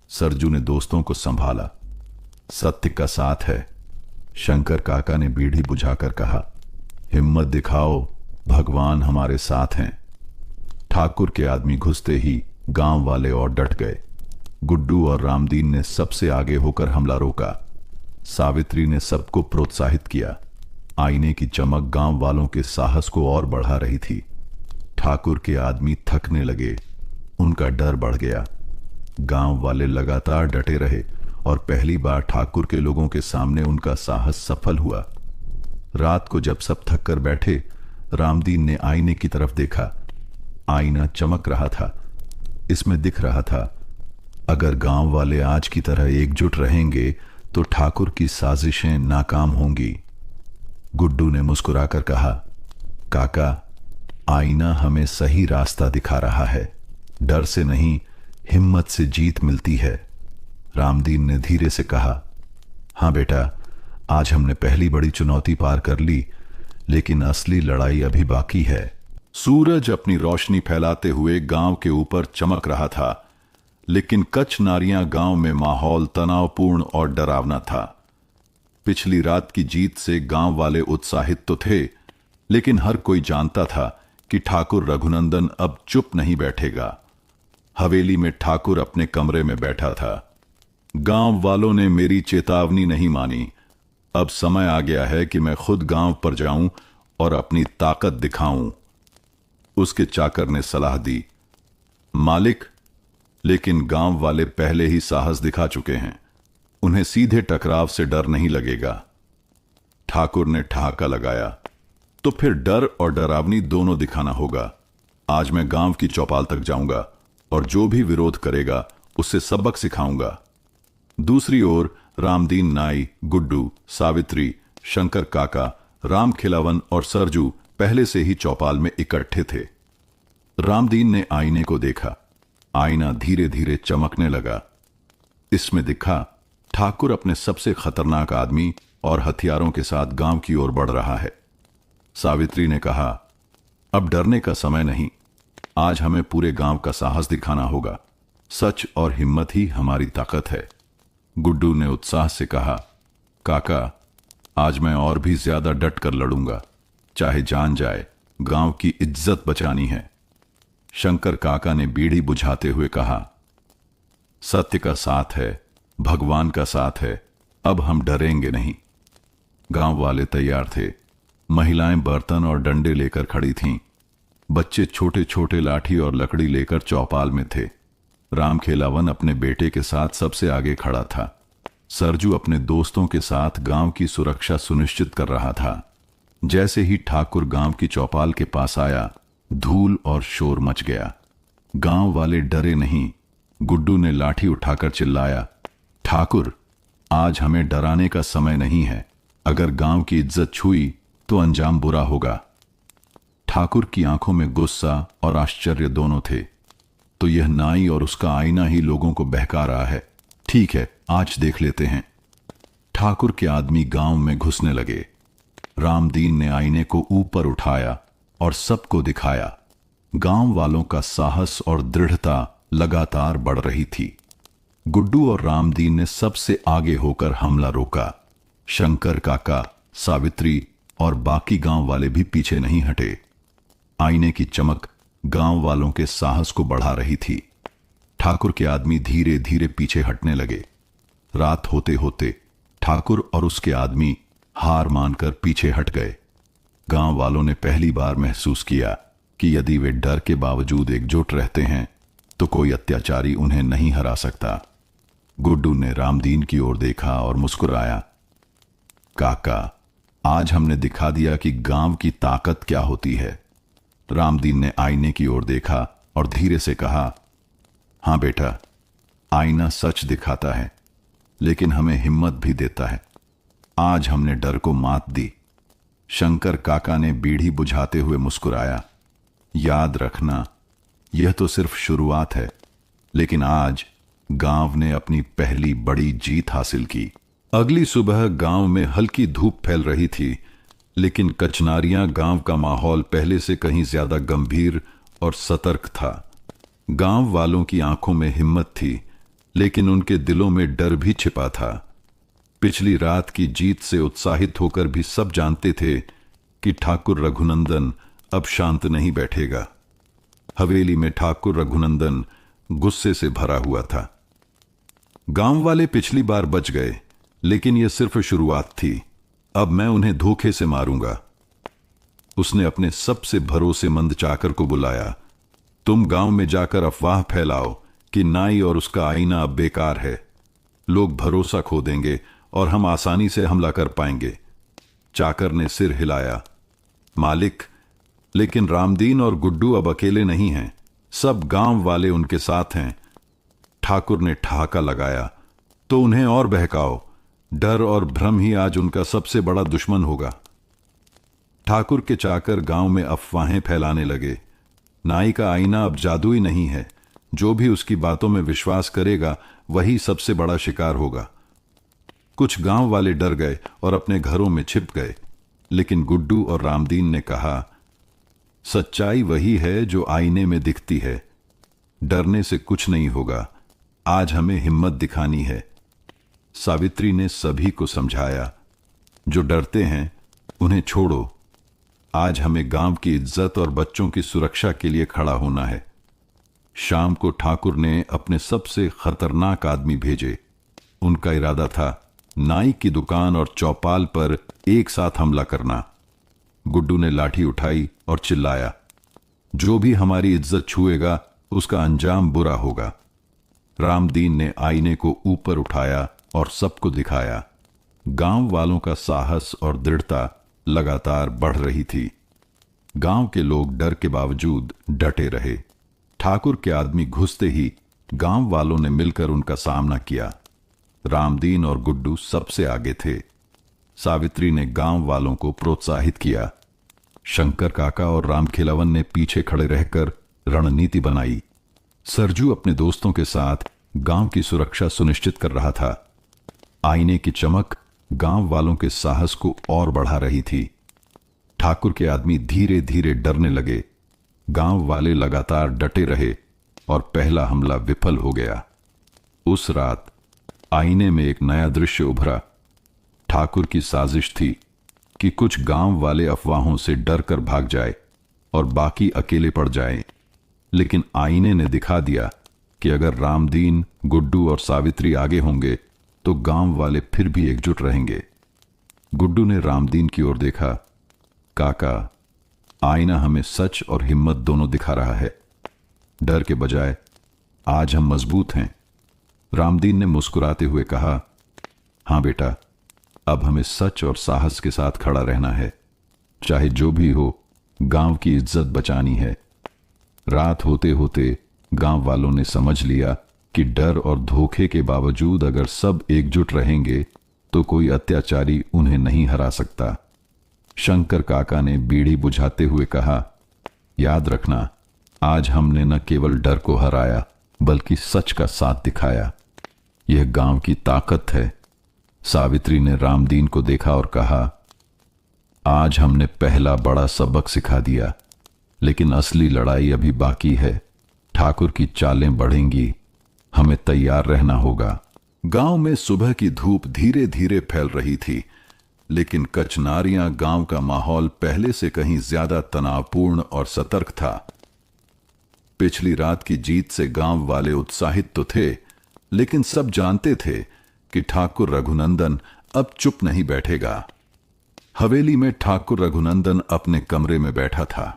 सरजू ने दोस्तों को संभाला। सत्य का साथ है। शंकर काका ने बीड़ी बुझाकर कहा, हिम्मत दिखाओ, भगवान हमारे साथ हैं। ठाकुर के आदमी घुसते ही गांव वाले और डट गए। गुड्डू और रामदीन ने सबसे आगे होकर हमला रोका। सावित्री ने सबको प्रोत्साहित किया। आईने की चमक गांव वालों के साहस को और बढ़ा रही थी। ठाकुर के आदमी थकने लगे। उनका डर बढ़ गया। गांव वाले लगातार डटे रहे और पहली बार ठाकुर के लोगों के सामने उनका साहस सफल हुआ। रात को जब सब थक कर बैठे, रामदीन ने आईने की तरफ देखा। आईना चमक रहा था। इसमें दिख रहा था, अगर गांव वाले आज की तरह एकजुट रहेंगे तो ठाकुर की साजिशें नाकाम होंगी। गुड्डू ने मुस्कुराकर कहा, काका, आईना हमें सही रास्ता दिखा रहा है। डर से नहीं, हिम्मत से जीत मिलती है। रामदीन ने धीरे से कहा, हां बेटा, आज हमने पहली बड़ी चुनौती पार कर ली, लेकिन असली लड़ाई अभी बाकी है। सूरज अपनी रोशनी फैलाते हुए गांव के ऊपर चमक रहा था, लेकिन कच्छ नारियां गांव में माहौल तनावपूर्ण और डरावना था। पिछली रात की जीत से गांव वाले उत्साहित तो थे, लेकिन हर कोई जानता था कि ठाकुर रघुनंदन अब चुप नहीं बैठेगा। हवेली में ठाकुर अपने कमरे में बैठा था। गांव वालों ने मेरी चेतावनी नहीं मानी। अब समय आ गया है कि मैं खुद गांव पर जाऊं और अपनी ताकत दिखाऊं, उसके चाकर ने सलाह दी। मालिक, लेकिन गांव वाले पहले ही साहस दिखा चुके हैं। उन्हें सीधे टकराव से डर नहीं लगेगा। ठाकुर ने ठहाका लगाया, तो फिर डर और डरावनी दोनों दिखाना होगा। आज मैं गांव की चौपाल तक जाऊंगा और जो भी विरोध करेगा उससे सबक सिखाऊंगा। दूसरी ओर रामदीन नाई, गुड्डू, सावित्री, शंकर काका, रामखेलावन और सरजू पहले से ही चौपाल में इकट्ठे थे। रामदीन ने आईने को देखा। आईना धीरे धीरे चमकने लगा। इसमें दिखा ठाकुर अपने सबसे खतरनाक आदमी और हथियारों के साथ गांव की ओर बढ़ रहा है। सावित्री ने कहा, अब डरने का समय नहीं, आज हमें पूरे गांव का साहस दिखाना होगा। सच और हिम्मत ही हमारी ताकत है। गुड्डू ने उत्साह से कहा, काका, आज मैं और भी ज्यादा डट कर लड़ूंगा, चाहे जान जाए, गांव की इज्जत बचानी है। शंकर काका ने बीड़ी बुझाते हुए कहा, सत्य का साथ है, भगवान का साथ है, अब हम डरेंगे नहीं। गांव वाले तैयार थे। महिलाएं बर्तन और डंडे लेकर खड़ी थीं। बच्चे छोटे छोटे लाठी और लकड़ी लेकर चौपाल में थे। रामखेलावन अपने बेटे के साथ सबसे आगे खड़ा था। सरजू अपने दोस्तों के साथ गांव की सुरक्षा सुनिश्चित कर रहा था। जैसे ही ठाकुर गांव की चौपाल के पास आया, धूल और शोर मच गया। गांव वाले डरे नहीं। गुड्डू ने लाठी उठाकर चिल्लाया, ठाकुर, आज हमें डराने का समय नहीं है। अगर गांव की इज्जत छुई तो अंजाम बुरा होगा। ठाकुर की आंखों में गुस्सा और आश्चर्य दोनों थे। तो यह नाई और उसका आईना ही लोगों को बहका रहा है। ठीक है, आज देख लेते हैं। ठाकुर के आदमी गांव में घुसने लगे। रामदीन ने आईने को ऊपर उठाया और सबको दिखाया। गांव वालों का साहस और दृढ़ता लगातार बढ़ रही थी। गुड्डू और रामदीन ने सबसे आगे होकर हमला रोका। शंकर काका, सावित्री और बाकी गांव वाले भी पीछे नहीं हटे। आईने की चमक गांव वालों के साहस को बढ़ा रही थी। ठाकुर के आदमी धीरे धीरे पीछे हटने लगे। रात होते होते ठाकुर और उसके आदमी हार मानकर पीछे हट गए। गांव वालों ने पहली बार महसूस किया कि यदि वे डर के बावजूद एकजुट रहते हैं तो कोई अत्याचारी उन्हें नहीं हरा सकता। गुड्डू ने रामदीन की ओर देखा और मुस्कुराया, काका, आज हमने दिखा दिया कि गांव की ताकत क्या होती है। रामदीन ने आईने की ओर देखा और धीरे से कहा, हां बेटा, आईना सच दिखाता है, लेकिन हमें हिम्मत भी देता है। आज हमने डर को मात दी। शंकर काका ने बीड़ी बुझाते हुए मुस्कुराया, याद रखना, यह तो सिर्फ शुरुआत है, लेकिन आज गांव ने अपनी पहली बड़ी जीत हासिल की। अगली सुबह गांव में हल्की धूप फैल रही थी, लेकिन कचनारियां गांव का माहौल पहले से कहीं ज्यादा गंभीर और सतर्क था। गांव वालों की आंखों में हिम्मत थी, लेकिन उनके दिलों में डर भी छिपा था। पिछली रात की जीत से उत्साहित होकर भी सब जानते थे कि ठाकुर रघुनंदन अब शांत नहीं बैठेगा। हवेली में ठाकुर रघुनंदन गुस्से से भरा हुआ था। गांव वाले पिछली बार बच गए, लेकिन यह सिर्फ शुरुआत थी। अब मैं उन्हें धोखे से मारूंगा। उसने अपने सबसे भरोसेमंद चाकर को बुलाया। तुम गांव में जाकर अफवाह फैलाओ कि नाई और उसका आईना अब बेकार है। लोग भरोसा खो देंगे और हम आसानी से हमला कर पाएंगे। चाकर ने सिर हिलाया, मालिक, लेकिन रामदीन और गुड्डू अब अकेले नहीं हैं। सब गांव वाले उनके साथ हैं। ठाकुर ने ठहाका लगाया, तो उन्हें और बहकाओ। डर और भ्रम ही आज उनका सबसे बड़ा दुश्मन होगा। ठाकुर के चाकर गांव में अफवाहें फैलाने लगे। नाई का आईना अब जादुई नहीं है। जो भी उसकी बातों में विश्वास करेगा वही सबसे बड़ा शिकार होगा। कुछ गांव वाले डर गए और अपने घरों में छिप गए, लेकिन गुड्डू और रामदीन ने कहा, सच्चाई वही है जो आईने में दिखती है। डरने से कुछ नहीं होगा। आज हमें हिम्मत दिखानी है। सावित्री ने सभी को समझाया, जो डरते हैं उन्हें छोड़ो। आज हमें गांव की इज्जत और बच्चों की सुरक्षा के लिए खड़ा होना है। शाम को ठाकुर ने अपने सबसे खतरनाक आदमी भेजे। उनका इरादा था नाई की दुकान और चौपाल पर एक साथ हमला करना। गुड्डू ने लाठी उठाई और चिल्लाया, जो भी हमारी इज्जत छुएगा उसका अंजाम बुरा होगा। रामदीन ने आईने को ऊपर उठाया और सबको दिखाया। गांव वालों का साहस और दृढ़ता लगातार बढ़ रही थी। गांव के लोग डर के बावजूद डटे रहे। ठाकुर के आदमी घुसते ही गांव वालों ने मिलकर उनका सामना किया। रामदीन और गुड्डू सबसे आगे थे। सावित्री ने गांव वालों को प्रोत्साहित किया। शंकर काका और रामखेलावन ने पीछे खड़े रहकर रणनीति बनाई। सरजू अपने दोस्तों के साथ गांव की सुरक्षा सुनिश्चित कर रहा था। आईने की चमक गांव वालों के साहस को और बढ़ा रही थी। ठाकुर के आदमी धीरे धीरे डरने लगे। गांव वाले लगातार डटे रहे और पहला हमला विफल हो गया। उस रात आईने में एक नया दृश्य उभरा। ठाकुर की साजिश थी कि कुछ गांव वाले अफवाहों से डर कर भाग जाए और बाकी अकेले पड़ जाएं। लेकिन आईने ने दिखा दिया कि अगर रामदीन, गुड्डू और सावित्री आगे होंगे तो गांव वाले फिर भी एकजुट रहेंगे। गुड्डू ने रामदीन की ओर देखा। काका, आईना हमें सच और हिम्मत दोनों दिखा रहा है। डर के बजाय आज हम मजबूत हैं। रामदीन ने मुस्कुराते हुए कहा, हां बेटा, अब हमें सच और साहस के साथ खड़ा रहना है। चाहे जो भी हो, गांव की इज्जत बचानी है। रात होते होते गांव वालों ने समझ लिया कि डर और धोखे के बावजूद अगर सब एकजुट रहेंगे तो कोई अत्याचारी उन्हें नहीं हरा सकता। शंकर काका ने बीड़ी बुझाते हुए कहा, याद रखना, आज हमने न केवल डर को हराया बल्कि सच का साथ दिखाया। यह गांव की ताकत है। सावित्री ने रामदीन को देखा और कहा, आज हमने पहला बड़ा सबक सिखा दिया, लेकिन असली लड़ाई अभी बाकी है। ठाकुर की चालें बढ़ेंगी, हमें तैयार रहना होगा। गांव में सुबह की धूप धीरे धीरे फैल रही थी, लेकिन कचनारियां गांव का माहौल पहले से कहीं ज्यादा तनावपूर्ण और सतर्क था। पिछली रात की जीत से गांव वाले उत्साहित तो थे, लेकिन सब जानते थे कि ठाकुर रघुनंदन अब चुप नहीं बैठेगा। हवेली में ठाकुर रघुनंदन अपने कमरे में बैठा था।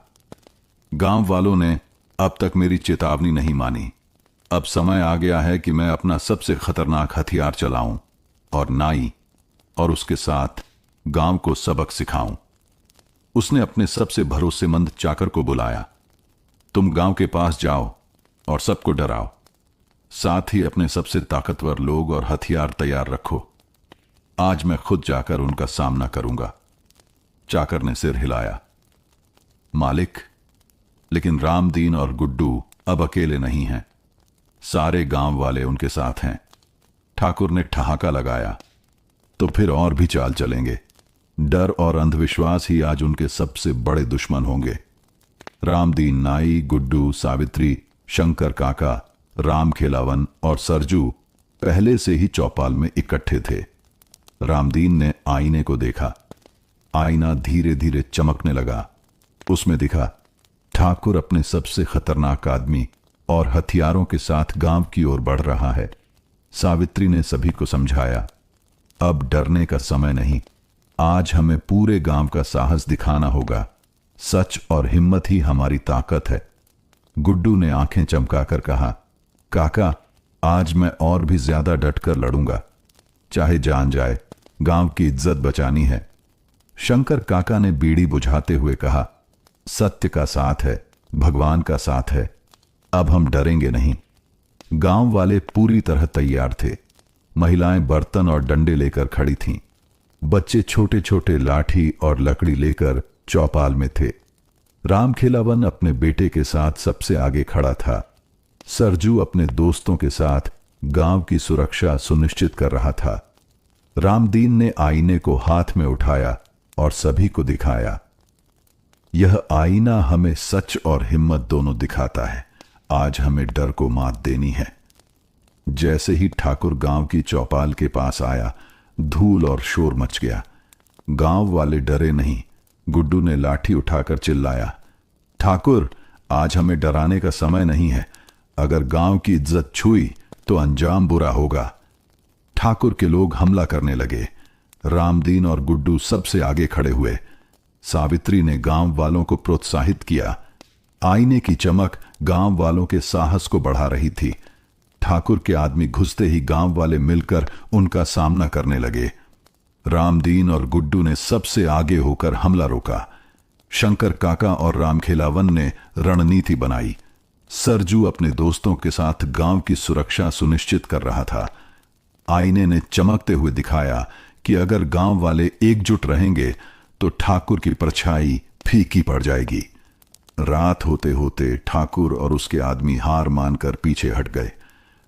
गांव वालों ने अब तक मेरी चेतावनी नहीं मानी। अब समय आ गया है कि मैं अपना सबसे खतरनाक हथियार चलाऊं और नाई और उसके साथ गांव को सबक सिखाऊं। उसने अपने सबसे भरोसेमंद चाकर को बुलाया। तुम गांव के पास जाओ और सबको डराओ। साथ ही अपने सबसे ताकतवर लोग और हथियार तैयार रखो। आज मैं खुद जाकर उनका सामना करूंगा। चाकर ने सिर हिलाया। मालिक, लेकिन रामदीन और गुड्डू अब अकेले नहीं हैं। सारे गांव वाले उनके साथ हैं। ठाकुर ने ठहाका लगाया। तो फिर और भी चाल चलेंगे। डर और अंधविश्वास ही आज उनके सबसे बड़े दुश्मन होंगे। रामदीन नाई, गुड्डू, सावित्री, शंकर काका, राम खेलावन और सरजू पहले से ही चौपाल में इकट्ठे थे। रामदीन ने आईने को देखा। आईना धीरे धीरे चमकने लगा। उसमें दिखा ठाकुर अपने सबसे खतरनाक आदमी और हथियारों के साथ गांव की ओर बढ़ रहा है। सावित्री ने सभी को समझाया, अब डरने का समय नहीं। आज हमें पूरे गांव का साहस दिखाना होगा। सच और हिम्मत ही हमारी ताकत है। गुड्डू ने आंखें चमकाकर कहा, काका, आज मैं और भी ज्यादा डटकर लड़ूंगा। चाहे जान जाए, गांव की इज्जत बचानी है। शंकर काका ने बीड़ी बुझाते हुए कहा, सत्य का साथ है, भगवान का साथ है। अब हम डरेंगे नहीं। गांव वाले पूरी तरह तैयार थे। महिलाएं बर्तन और डंडे लेकर खड़ी थीं। बच्चे छोटे छोटे लाठी और लकड़ी लेकर चौपाल में थे। राम खेलावन अपने बेटे के साथ सबसे आगे खड़ा था। सरजू अपने दोस्तों के साथ गांव की सुरक्षा सुनिश्चित कर रहा था। रामदीन ने आईने को हाथ में उठाया और सभी को दिखाया। यह आईना हमें सच और हिम्मत दोनों दिखाता है। आज हमें डर को मात देनी है। जैसे ही ठाकुर गांव की चौपाल के पास आया, धूल और शोर मच गया। गांव वाले डरे नहीं। गुड्डू ने लाठी उठाकर चिल्लाया, ठाकुर, आज हमें डराने का समय नहीं है। अगर गांव की इज्जत छुई तो अंजाम बुरा होगा। ठाकुर के लोग हमला करने लगे। रामदीन और गुड्डू सबसे आगे खड़े हुए। सावित्री ने गांव वालों को प्रोत्साहित किया। आईने की चमक गांव वालों के साहस को बढ़ा रही थी। ठाकुर के आदमी घुसते ही गांव वाले मिलकर उनका सामना करने लगे। रामदीन और गुड्डू ने सबसे आगे होकर हमला रोका। शंकर काका और रामखेलावन ने रणनीति बनाई। सरजू अपने दोस्तों के साथ गांव की सुरक्षा सुनिश्चित कर रहा था। आईने ने चमकते हुए दिखाया कि अगर गांव वाले एकजुट रहेंगे तो ठाकुर की परछाई फीकी पड़ जाएगी। रात होते होते ठाकुर और उसके आदमी हार मानकर पीछे हट गए।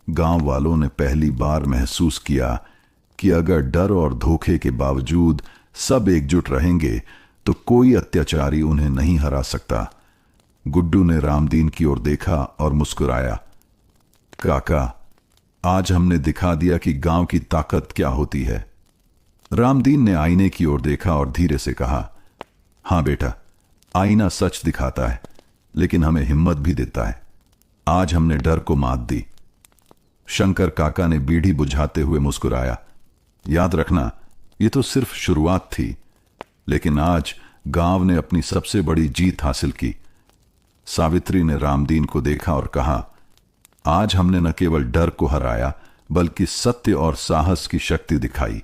गांव वालों ने पहली बार महसूस किया कि अगर डर और धोखे के बावजूद सब एकजुट रहेंगे तो कोई अत्याचारी उन्हें नहीं हरा सकता। गुड्डू ने रामदीन की ओर देखा और मुस्कुराया। काका, आज हमने दिखा दिया कि गांव की ताकत क्या होती है। रामदीन ने आईने की ओर देखा और धीरे से कहा, हां बेटा, आईना सच दिखाता है, लेकिन हमें हिम्मत भी देता है। आज हमने डर को मात दी। शंकर काका ने बीड़ी बुझाते हुए मुस्कुराया। याद रखना, ये तो सिर्फ शुरुआत थी, लेकिन आज गांव ने अपनी सबसे बड़ी जीत हासिल की। सावित्री ने रामदीन को देखा और कहा, आज हमने न केवल डर को हराया, बल्कि सत्य और साहस की शक्ति दिखाई।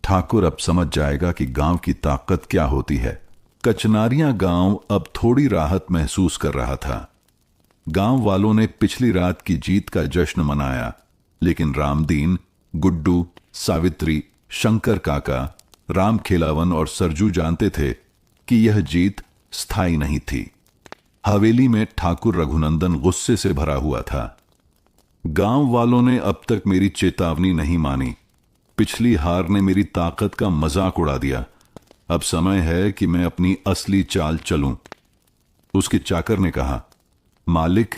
ठाकुर अब समझ जाएगा कि गांव की ताकत क्या होती है। कचनारियां गांव अब थोड़ी राहत महसूस कर रहा था। गांव वालों ने पिछली रात की जीत का जश्न मनाया, लेकिन रामदीन, गुड्डू, सावित्री, शंकर काका, राम खेलावन और सरजू जानते थे कि यह जीत स्थायी नहीं थी। हवेली में ठाकुर रघुनंदन गुस्से से भरा हुआ था। गांव वालों ने अब तक मेरी चेतावनी नहीं मानी। पिछली हार ने मेरी ताकत का मजाक उड़ा दिया। अब समय है कि मैं अपनी असली चाल चलूं। उसके चाकर ने कहा, मालिक,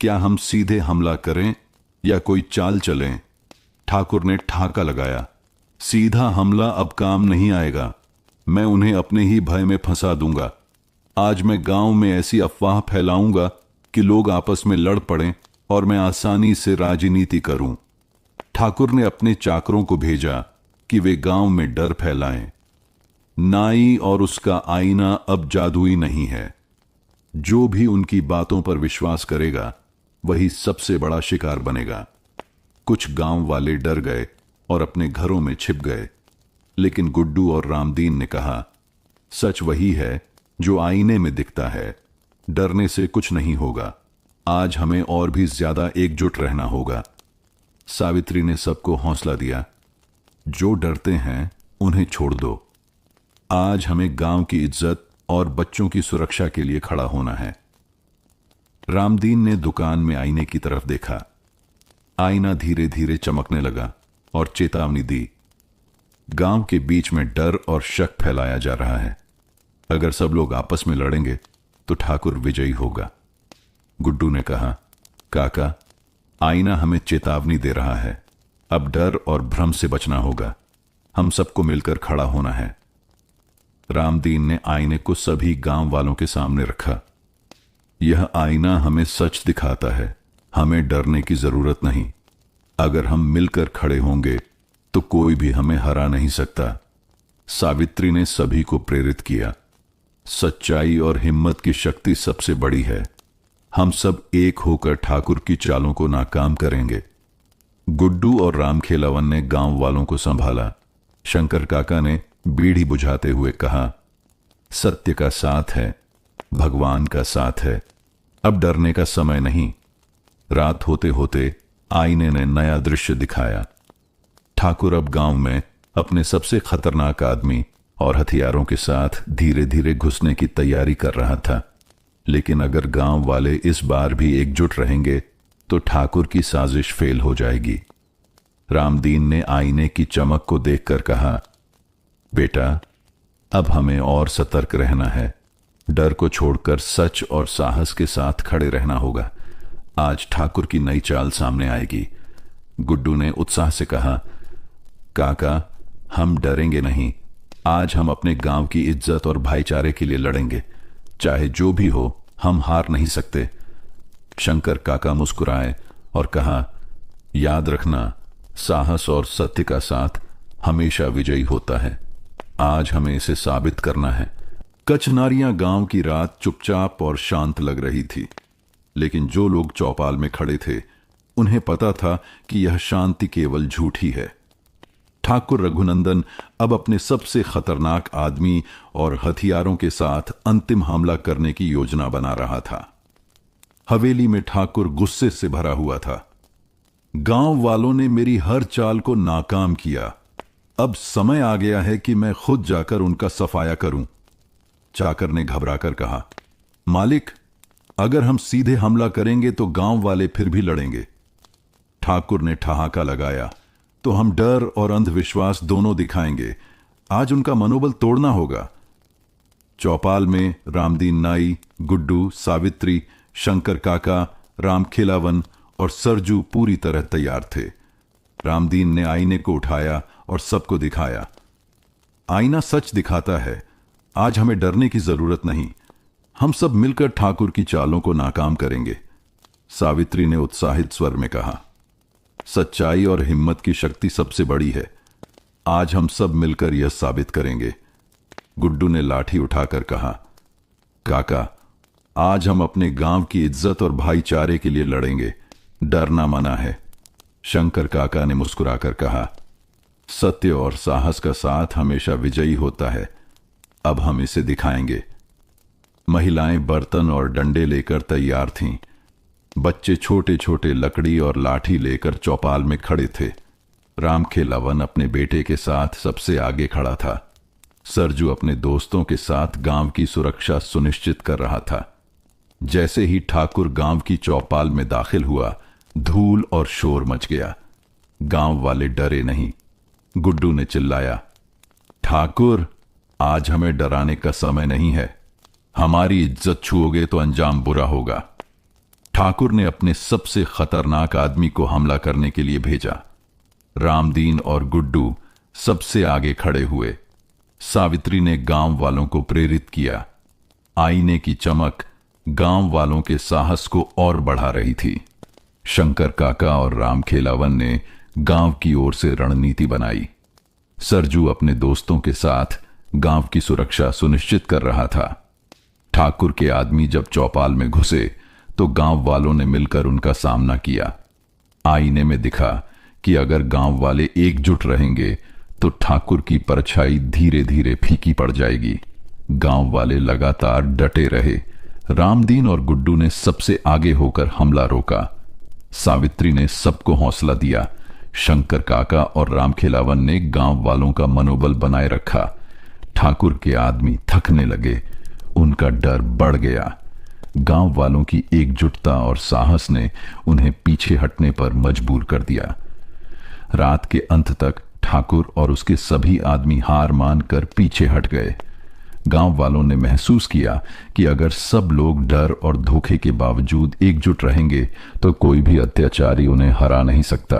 क्या हम सीधे हमला करें या कोई चाल चलें? ठाकुर ने ठाका लगाया, सीधा हमला अब काम नहीं आएगा। मैं उन्हें अपने ही भय में फंसा दूंगा। आज मैं गांव में ऐसी अफवाह फैलाऊंगा कि लोग आपस में लड़ पड़ें और मैं आसानी से राजनीति करूं। ठाकुर ने अपने चाकरों को भेजा कि वे गांव में डर फैलाएं। नाई और उसका आईना अब जादुई नहीं है। जो भी उनकी बातों पर विश्वास करेगा, वही सबसे बड़ा शिकार बनेगा। कुछ गांव वाले डर गए और अपने घरों में छिप गए, लेकिन गुड्डू और रामदीन ने कहा, सच वही है जो आईने में दिखता है। डरने से कुछ नहीं होगा। आज हमें और भी ज्यादा एकजुट रहना होगा। सावित्री ने सबको हौसला दिया, जो डरते हैं उन्हें छोड़ दो। आज हमें गांव की इज्जत और बच्चों की सुरक्षा के लिए खड़ा होना है। रामदीन ने दुकान में आईने की तरफ देखा। आईना धीरे धीरे चमकने लगा और चेतावनी दी, गांव के बीच में डर और शक फैलाया जा रहा है। अगर सब लोग आपस में लड़ेंगे तो ठाकुर विजयी होगा। गुड्डू ने कहा, काका, आईना हमें चेतावनी दे रहा है। अब डर और भ्रम से बचना होगा। हम सबको मिलकर खड़ा होना है। रामदीन ने आईने को सभी गांव वालों के सामने रखा। यह आईना हमें सच दिखाता है। हमें डरने की जरूरत नहीं। अगर हम मिलकर खड़े होंगे तो कोई भी हमें हरा नहीं सकता। सावित्री ने सभी को प्रेरित किया, सच्चाई और हिम्मत की शक्ति सबसे बड़ी है। हम सब एक होकर ठाकुर की चालों को नाकाम करेंगे। गुड्डू और राम खेलावन ने गांव वालों को संभाला। शंकर काका ने बीड़ी बुझाते हुए कहा, सत्य का साथ है, भगवान का साथ है। अब डरने का समय नहीं। रात होते होते आईने ने नया दृश्य दिखाया। ठाकुर अब गांव में अपने सबसे खतरनाक आदमी और हथियारों के साथ धीरे धीरे घुसने की तैयारी कर रहा था। लेकिन अगर गांव वाले इस बार भी एकजुट रहेंगे तो ठाकुर की साजिश फेल हो जाएगी। रामदीन ने आईने की चमक को देखकर कहा, बेटा, अब हमें और सतर्क रहना है। डर को छोड़कर सच और साहस के साथ खड़े रहना होगा। आज ठाकुर की नई चाल सामने आएगी। गुड्डू ने उत्साह से कहा, काका, हम डरेंगे नहीं। आज हम अपने गांव की इज्जत और भाईचारे के लिए लड़ेंगे। चाहे जो भी हो, हम हार नहीं सकते। शंकर काका मुस्कुराए और कहा, याद रखना, साहस और सत्य का साथ हमेशा विजयी होता है। आज हमें इसे साबित करना है। कचनारियां गांव की रात चुपचाप और शांत लग रही थी, लेकिन जो लोग चौपाल में खड़े थे उन्हें पता था कि यह शांति केवल झूठी है। ठाकुर रघुनंदन अब अपने सबसे खतरनाक आदमी और हथियारों के साथ अंतिम हमला करने की योजना बना रहा था। हवेली में ठाकुर गुस्से से भरा हुआ था। गांव वालों ने मेरी हर चाल को नाकाम किया। अब समय आ गया है कि मैं खुद जाकर उनका सफाया करूं। चाकर ने घबराकर कहा, मालिक, अगर हम सीधे हमला करेंगे तो गांव वाले फिर भी लड़ेंगे। ठाकुर ने ठहाका लगाया, तो हम डर और अंधविश्वास दोनों दिखाएंगे। आज उनका मनोबल तोड़ना होगा। चौपाल में रामदीन नाई, गुड्डू, सावित्री, शंकर काका, राम खेलावन और सरजू पूरी तरह तैयार थे। रामदीन ने आईने को उठाया और सबको दिखाया। आईना सच दिखाता है, आज हमें डरने की जरूरत नहीं, हम सब मिलकर ठाकुर की चालों को नाकाम करेंगे। सावित्री ने उत्साहित स्वर में कहा। सच्चाई और हिम्मत की शक्ति सबसे बड़ी है, आज हम सब मिलकर यह साबित करेंगे। गुड्डू ने लाठी उठाकर कहा, काका, आज हम अपने गांव की इज्जत और भाईचारे के लिए लड़ेंगे, डरना मना है। शंकर काका ने मुस्कुराकर कहा, सत्य और साहस का साथ हमेशा विजयी होता है, अब हम इसे दिखाएंगे। महिलाएं बर्तन और डंडे लेकर तैयार थीं। बच्चे छोटे छोटे लकड़ी और लाठी लेकर चौपाल में खड़े थे। राम खेलावन अपने बेटे के साथ सबसे आगे खड़ा था। सरजू अपने दोस्तों के साथ गांव की सुरक्षा सुनिश्चित कर रहा था। जैसे ही ठाकुर गांव की चौपाल में दाखिल हुआ, धूल और शोर मच गया। गांव वाले डरे नहीं। गुड्डू ने चिल्लाया, ठाकुर, आज हमें डराने का समय नहीं है, हमारी इज्जत छुओगे तो अंजाम बुरा होगा। ठाकुर ने अपने सबसे खतरनाक आदमी को हमला करने के लिए भेजा। रामदीन और गुड्डू सबसे आगे खड़े हुए। सावित्री ने गांव वालों को प्रेरित किया। आईने की चमक गांव वालों के साहस को और बढ़ा रही थी। शंकर काका और राम खेलावन ने गांव की ओर से रणनीति बनाई। सरजू अपने दोस्तों के साथ गांव की सुरक्षा सुनिश्चित कर रहा था। ठाकुर के आदमी जब चौपाल में घुसे तो गांव वालों ने मिलकर उनका सामना किया। आईने में दिखा कि अगर गांव वाले एकजुट रहेंगे तो ठाकुर की परछाई धीरे धीरे फीकी पड़ जाएगी। गांव वाले लगातार डटे रहे। रामदीन और गुड्डू ने सबसे आगे होकर हमला रोका। सावित्री ने सबको हौसला दिया। शंकर काका और राम खेलावन ने गांव वालों का मनोबल बनाए रखा। ठाकुर के आदमी थकने लगे, उनका डर बढ़ गया। गांव वालों की एकजुटता और साहस ने उन्हें पीछे हटने पर मजबूर कर दिया। रात के अंत तक ठाकुर और उसके सभी आदमी हार मानकर पीछे हट गए। गांव वालों ने महसूस किया कि अगर सब लोग डर और धोखे के बावजूद एकजुट रहेंगे तो कोई भी अत्याचारी उन्हें हरा नहीं सकता।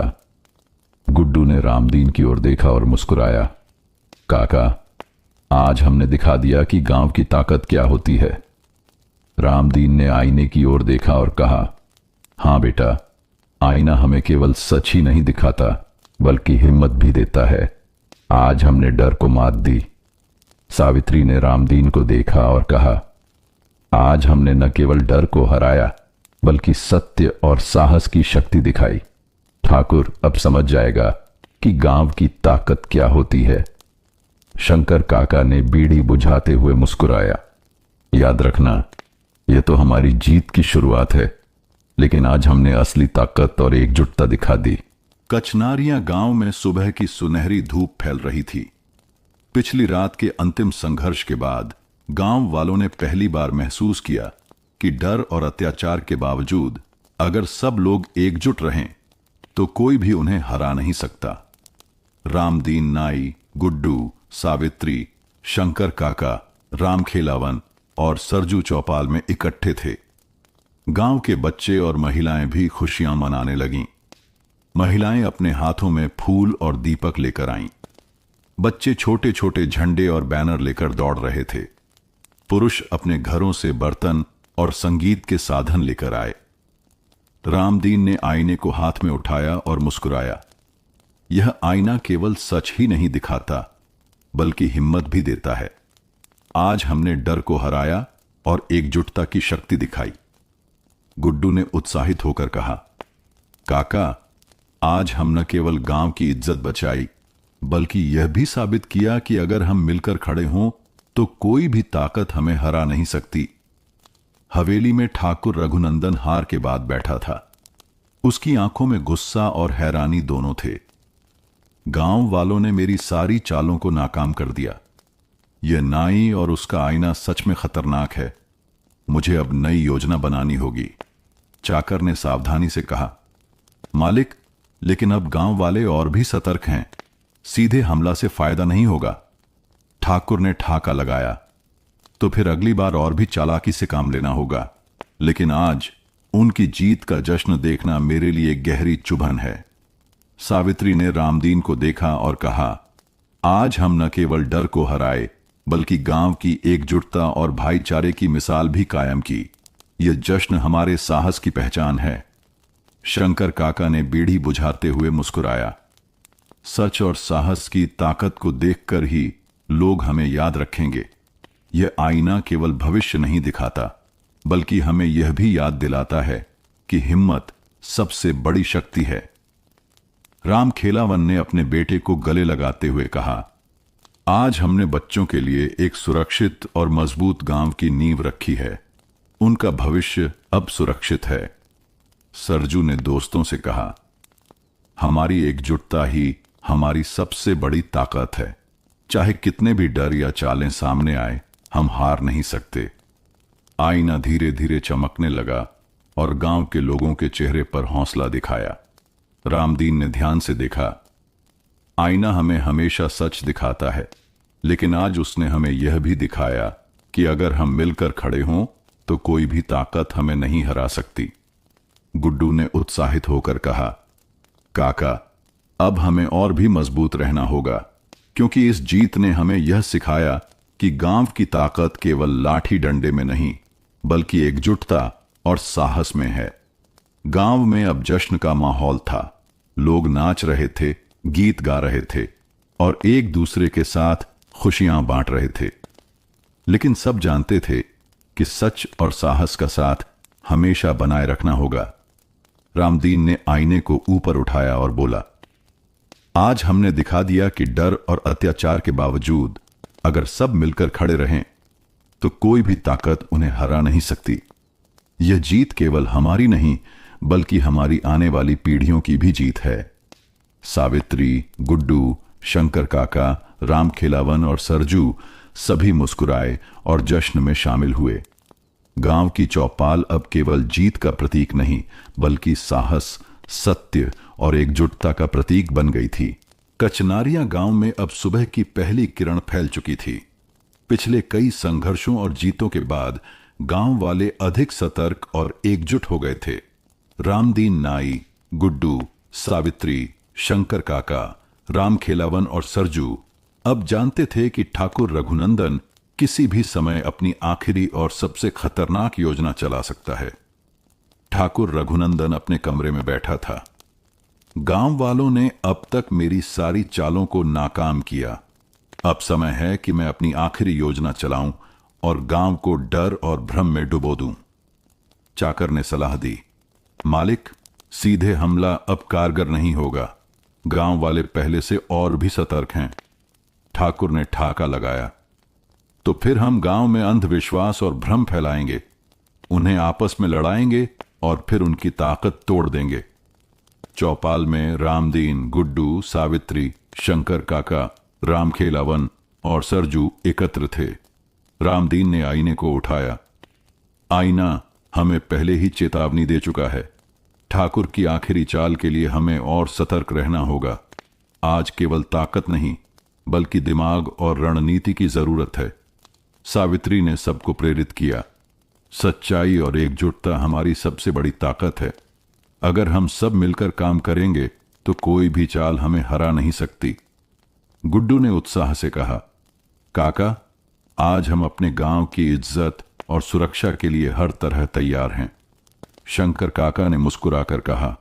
गुड्डू ने रामदीन की ओर देखा और मुस्कुराया। काका, आज हमने दिखा दिया कि गांव की ताकत क्या होती है। रामदीन ने आईने की ओर देखा और कहा, हां बेटा, आईना हमें केवल सच ही नहीं दिखाता बल्कि हिम्मत भी देता है। आज हमने डर को मात दी। सावित्री ने रामदीन को देखा और कहा, आज हमने न केवल डर को हराया बल्कि सत्य और साहस की शक्ति दिखाई। ठाकुर अब समझ जाएगा कि गांव की ताकत क्या होती है। शंकर काका ने बीड़ी बुझाते हुए मुस्कुराया। याद रखना, यह तो हमारी जीत की शुरुआत है, लेकिन आज हमने असली ताकत और एकजुटता दिखा दी। कचनारियां गांव में सुबह की सुनहरी धूप फैल रही थी। पिछली रात के अंतिम संघर्ष के बाद गांव वालों ने पहली बार महसूस किया कि डर और अत्याचार के बावजूद अगर सब लोग एकजुट रहें तो कोई भी उन्हें हरा नहीं सकता। रामदीन नाई, गुड्डू, सावित्री, शंकर काका, राम खेलावन और सरजू चौपाल में इकट्ठे थे। गांव के बच्चे और महिलाएं भी खुशियां मनाने लगीं। महिलाएं अपने हाथों में फूल और दीपक लेकर आईं। बच्चे छोटे छोटे झंडे और बैनर लेकर दौड़ रहे थे। पुरुष अपने घरों से बर्तन और संगीत के साधन लेकर आए। रामदीन ने आईने को हाथ में उठाया और मुस्कुराया। यह आईना केवल सच ही नहीं दिखाता बल्कि हिम्मत भी देता है। आज हमने डर को हराया और एकजुटता की शक्ति दिखाई। गुड्डू ने उत्साहित होकर कहा, काका, आज हम न केवल गांव की इज्जत बचाई बल्कि यह भी साबित किया कि अगर हम मिलकर खड़े हों तो कोई भी ताकत हमें हरा नहीं सकती। हवेली में ठाकुर रघुनंदन हार के बाद बैठा था। उसकी आंखों में गुस्सा और हैरानी दोनों थे। गांव वालों ने मेरी सारी चालों को नाकाम कर दिया। यह नाई और उसका आईना सच में खतरनाक है। मुझे अब नई योजना बनानी होगी। चाकर ने सावधानी से कहा, मालिक, लेकिन अब गांव वाले और भी सतर्क हैं। सीधे हमला से फायदा नहीं होगा। ठाकुर ने ठाका लगाया, तो फिर अगली बार और भी चालाकी से काम लेना होगा। लेकिन आज उनकी जीत का जश्न देखना मेरे लिए गहरी चुभन है। सावित्री ने रामदीन को देखा और कहा, आज हम न केवल डर को हराए बल्कि गांव की एकजुटता और भाईचारे की मिसाल भी कायम की। यह जश्न हमारे साहस की पहचान है। शंकर काका ने बीड़ी बुझाते हुए मुस्कुराया। सच और साहस की ताकत को देखकर ही लोग हमें याद रखेंगे। यह आईना केवल भविष्य नहीं दिखाता बल्कि हमें यह भी याद दिलाता है कि हिम्मत सबसे बड़ी शक्ति है। रामखेलावन ने अपने बेटे को गले लगाते हुए कहा, आज हमने बच्चों के लिए एक सुरक्षित और मजबूत गांव की नींव रखी है। उनका भविष्य अब सुरक्षित है। सरजू ने दोस्तों से कहा, हमारी एकजुटता ही हमारी सबसे बड़ी ताकत है। चाहे कितने भी डर या चालें सामने आए, हम हार नहीं सकते। आईना धीरे धीरे चमकने लगा और गांव के लोगों के चेहरे पर हौसला दिखाया। रामदीन ने ध्यान से देखा। आईना हमें हमेशा सच दिखाता है, लेकिन आज उसने हमें यह भी दिखाया कि अगर हम मिलकर खड़े हों तो कोई भी ताकत हमें नहीं हरा सकती। गुड्डू ने उत्साहित होकर कहा, काका, अब हमें और भी मजबूत रहना होगा, क्योंकि इस जीत ने हमें यह सिखाया कि गांव की ताकत केवल लाठी डंडे में नहीं बल्कि एकजुटता और साहस में है। गांव में अब जश्न का माहौल था। लोग नाच रहे थे, गीत गा रहे थे और एक दूसरे के साथ खुशियां बांट रहे थे। लेकिन सब जानते थे कि सच और साहस का साथ हमेशा बनाए रखना होगा। रामदीन ने आईने को ऊपर उठाया और बोला, आज हमने दिखा दिया कि डर और अत्याचार के बावजूद अगर सब मिलकर खड़े रहें तो कोई भी ताकत उन्हें हरा नहीं सकती। यह जीत केवल हमारी नहीं बल्कि हमारी आने वाली पीढ़ियों की भी जीत है। सावित्री, गुड्डू, शंकर काका, रामखेलावन और सरजू सभी मुस्कुराए और जश्न में शामिल हुए। गांव की चौपाल अब केवल जीत का प्रतीक नहीं बल्कि साहस, सत्य और एकजुटता का प्रतीक बन गई थी। कचनारिया गांव में अब सुबह की पहली किरण फैल चुकी थी। पिछले कई संघर्षों और जीतों के बाद गांव वाले अधिक सतर्क और एकजुट हो गए थे। रामदीन नाई, गुड्डू, सावित्री, शंकर काका, रामखेलावन और सरजू अब जानते थे कि ठाकुर रघुनंदन किसी भी समय अपनी आखिरी और सबसे खतरनाक योजना चला सकता है। ठाकुर रघुनंदन अपने कमरे में बैठा था। गांव वालों ने अब तक मेरी सारी चालों को नाकाम किया। अब समय है कि मैं अपनी आखिरी योजना चलाऊं और गांव को डर और भ्रम में डुबो दूं। चाकर ने सलाह दी, मालिक, सीधे हमला अब कारगर नहीं होगा। गांव वाले पहले से और भी सतर्क हैं। ठाकुर ने ठाका लगाया, तो फिर हम गांव में अंधविश्वास और भ्रम फैलाएंगे, उन्हें आपस में लड़ाएंगे और फिर उनकी ताकत तोड़ देंगे। चौपाल में रामदीन, गुड्डू, सावित्री, शंकर काका, रामखेलावन और सरजू एकत्र थे। रामदीन ने आईने को उठाया। आईना हमें पहले ही चेतावनी दे चुका है। ठाकुर की आखिरी चाल के लिए हमें और सतर्क रहना होगा। आज केवल ताकत नहीं बल्कि दिमाग और रणनीति की जरूरत है। सावित्री ने सबको प्रेरित किया, सच्चाई और एकजुटता हमारी सबसे बड़ी ताकत है। अगर हम सब मिलकर काम करेंगे तो कोई भी चाल हमें हरा नहीं सकती। गुड्डू ने उत्साह से कहा, काका, आज हम अपने गांव की इज्जत और सुरक्षा के लिए हर तरह तैयार हैं। शंकर काका ने मुस्कुराकर कहा,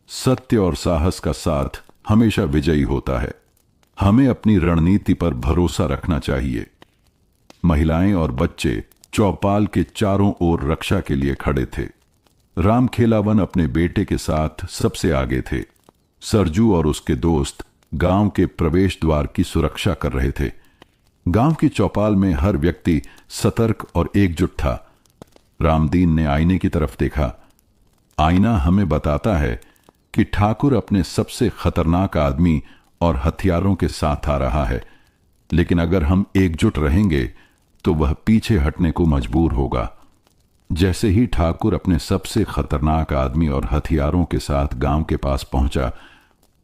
सत्य और साहस का साथ हमेशा विजयी होता है। हमें अपनी रणनीति पर भरोसा रखना चाहिए। महिलाएं और बच्चे चौपाल के चारों ओर रक्षा के लिए खड़े थे। रामखेलावन अपने बेटे के साथ सबसे आगे थे। सरजू और उसके दोस्त गांव के प्रवेश द्वार की सुरक्षा कर रहे थे। गांव की चौपाल में हर व्यक्ति सतर्क और एकजुट था। रामदीन ने आईने की तरफ देखा। आईना हमें बताता है कि ठाकुर अपने सबसे खतरनाक आदमी और हथियारों के साथ आ रहा है, लेकिन अगर हम एकजुट रहेंगे तो वह पीछे हटने को मजबूर होगा। जैसे ही ठाकुर अपने सबसे खतरनाक आदमी और हथियारों के साथ गांव के पास पहुंचा,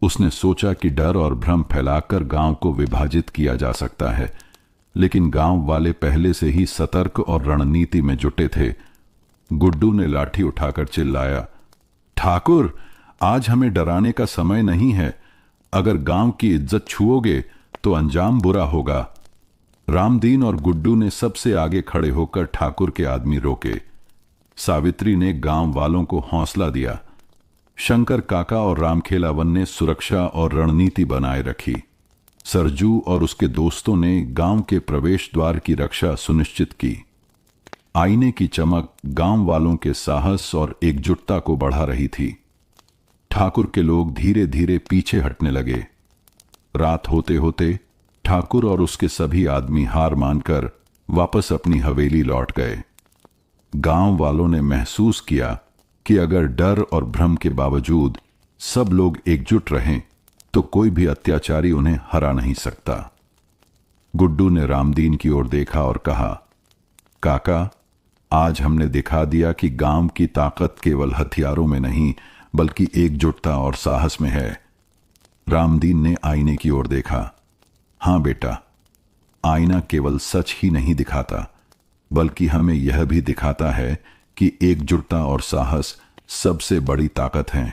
उसने सोचा कि डर और भ्रम फैलाकर गांव को विभाजित किया जा सकता है, लेकिन गांव वाले पहले से ही सतर्क और रणनीति में जुटे थे। गुड्डू ने लाठी उठाकर चिल्लाया, ठाकुर, आज हमें डराने का समय नहीं है। अगर गांव की इज्जत छुओगे तो अंजाम बुरा होगा। रामदीन और गुड्डू ने सबसे आगे खड़े होकर ठाकुर के आदमी रोके। सावित्री ने गांव वालों को हौसला दिया। शंकर काका और रामखेलावन ने सुरक्षा और रणनीति बनाए रखी। सरजू और उसके दोस्तों ने गांव के प्रवेश द्वार की रक्षा सुनिश्चित की। आईने की चमक गांव वालों के साहस और एकजुटता को बढ़ा रही थी। ठाकुर के लोग धीरे धीरे पीछे हटने लगे। रात होते होते ठाकुर और उसके सभी आदमी हार मानकर वापस अपनी हवेली लौट गए। गांव वालों ने महसूस किया कि अगर डर और भ्रम के बावजूद सब लोग एकजुट रहें तो कोई भी अत्याचारी उन्हें हरा नहीं सकता। गुड्डू ने रामदीन की ओर देखा और कहा, काका, आज हमने दिखा दिया कि गांव की ताकत केवल हथियारों में नहीं बल्कि एकजुटता और साहस में है। रामदीन ने आईने की ओर देखा। हां बेटा, आईना केवल सच ही नहीं दिखाता बल्कि हमें यह भी दिखाता है कि एकजुटता और साहस सबसे बड़ी ताकत है।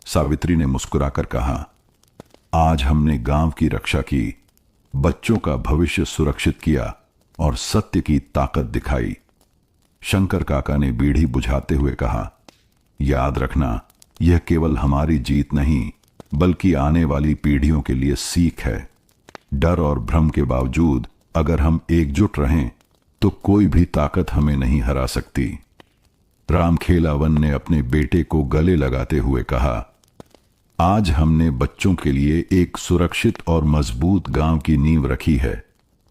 सावित्री ने मुस्कुराकर कहा, आज हमने गांव की रक्षा की, बच्चों का भविष्य सुरक्षित किया और सत्य की ताकत दिखाई। शंकर काका ने बीड़ी बुझाते हुए कहा, याद रखना, यह केवल हमारी जीत नहीं बल्कि आने वाली पीढ़ियों के लिए सीख है। डर और भ्रम के बावजूद अगर हम एकजुट रहें तो कोई भी ताकत हमें नहीं हरा सकती। रामखेलावन ने अपने बेटे को गले लगाते हुए कहा, आज हमने बच्चों के लिए एक सुरक्षित और मजबूत गांव की नींव रखी है।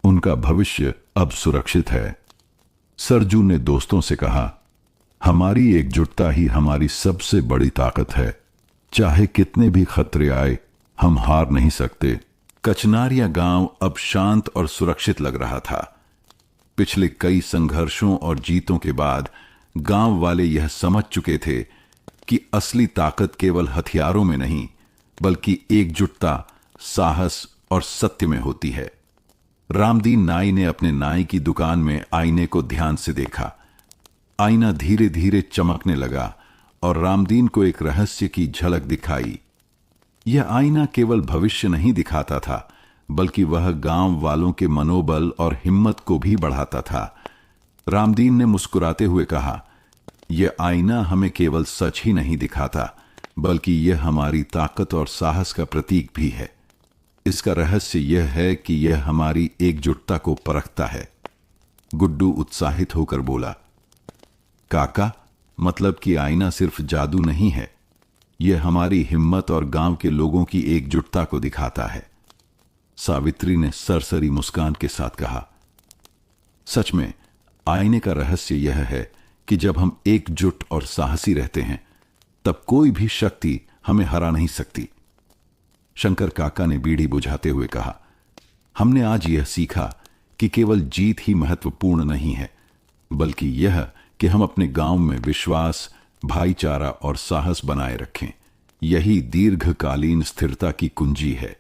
उनका भविष्य अब सुरक्षित है। सरजू ने दोस्तों से कहा, हमारी एकजुटता ही हमारी सबसे बड़ी ताकत है। चाहे कितने भी खतरे आए, हम हार नहीं सकते। कचनारिया गांव अब शांत और सुरक्षित लग रहा था। पिछले कई संघर्षों और जीतों के बाद गांव वाले यह समझ चुके थे कि असली ताकत केवल हथियारों में नहीं बल्कि एकजुटता, साहस और सत्य में होती है। रामदीन नाई ने अपने नाई की दुकान में आईने को ध्यान से देखा। आईना धीरे धीरे चमकने लगा और रामदीन को एक रहस्य की झलक दिखाई। यह आईना केवल भविष्य नहीं दिखाता था बल्कि वह गांव वालों के मनोबल और हिम्मत को भी बढ़ाता था। रामदीन ने मुस्कुराते हुए कहा, यह आईना हमें केवल सच ही नहीं दिखाता बल्कि यह हमारी ताकत और साहस का प्रतीक भी है। इसका रहस्य यह है कि यह हमारी एकजुटता को परखता है। गुड्डू उत्साहित होकर बोला, काका, मतलब कि आईना सिर्फ जादू नहीं है, यह हमारी हिम्मत और गांव के लोगों की एकजुटता को दिखाता है। सावित्री ने सरसरी मुस्कान के साथ कहा, सच में आईने का रहस्य यह है कि जब हम एकजुट और साहसी रहते हैं तब कोई भी शक्ति हमें हरा नहीं सकती। शंकर काका ने बीड़ी बुझाते हुए कहा, हमने आज यह सीखा कि केवल जीत ही महत्वपूर्ण नहीं है बल्कि यह कि हम अपने गांव में विश्वास, भाईचारा और साहस बनाए रखें। यही दीर्घकालीन स्थिरता की कुंजी है।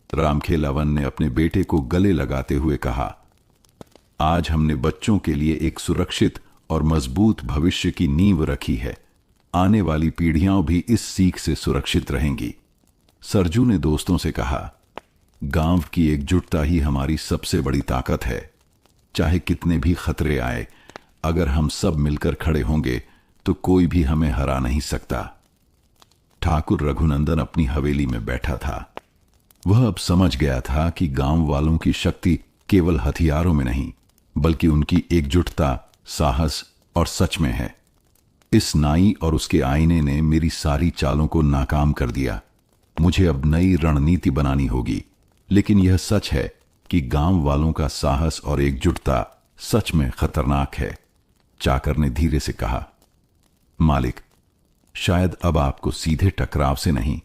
रामखेलावन ने अपने बेटे को गले लगाते हुए कहा, आज हमने बच्चों के लिए एक सुरक्षित और मजबूत भविष्य की नींव रखी है। आने वाली पीढ़ियां भी इस सीख से सुरक्षित रहेंगी। सरजू ने दोस्तों से कहा, गांव की एकजुटता ही हमारी सबसे बड़ी ताकत है। चाहे कितने भी खतरे आए, अगर हम सब मिलकर खड़े होंगे तो कोई भी हमें हरा नहीं सकता। ठाकुर रघुनंदन अपनी हवेली में बैठा था। वह अब समझ गया था कि गांव वालों की शक्ति केवल हथियारों में नहीं बल्कि उनकी एकजुटता, साहस और सच में है। इस नाई और उसके आईने ने मेरी सारी चालों को नाकाम कर दिया। मुझे अब नई रणनीति बनानी होगी, लेकिन यह सच है कि गांव वालों का साहस और एकजुटता सच में खतरनाक है। चाकर ने धीरे से कहा, मालिक, शायद अब आपको सीधे टकराव से नहीं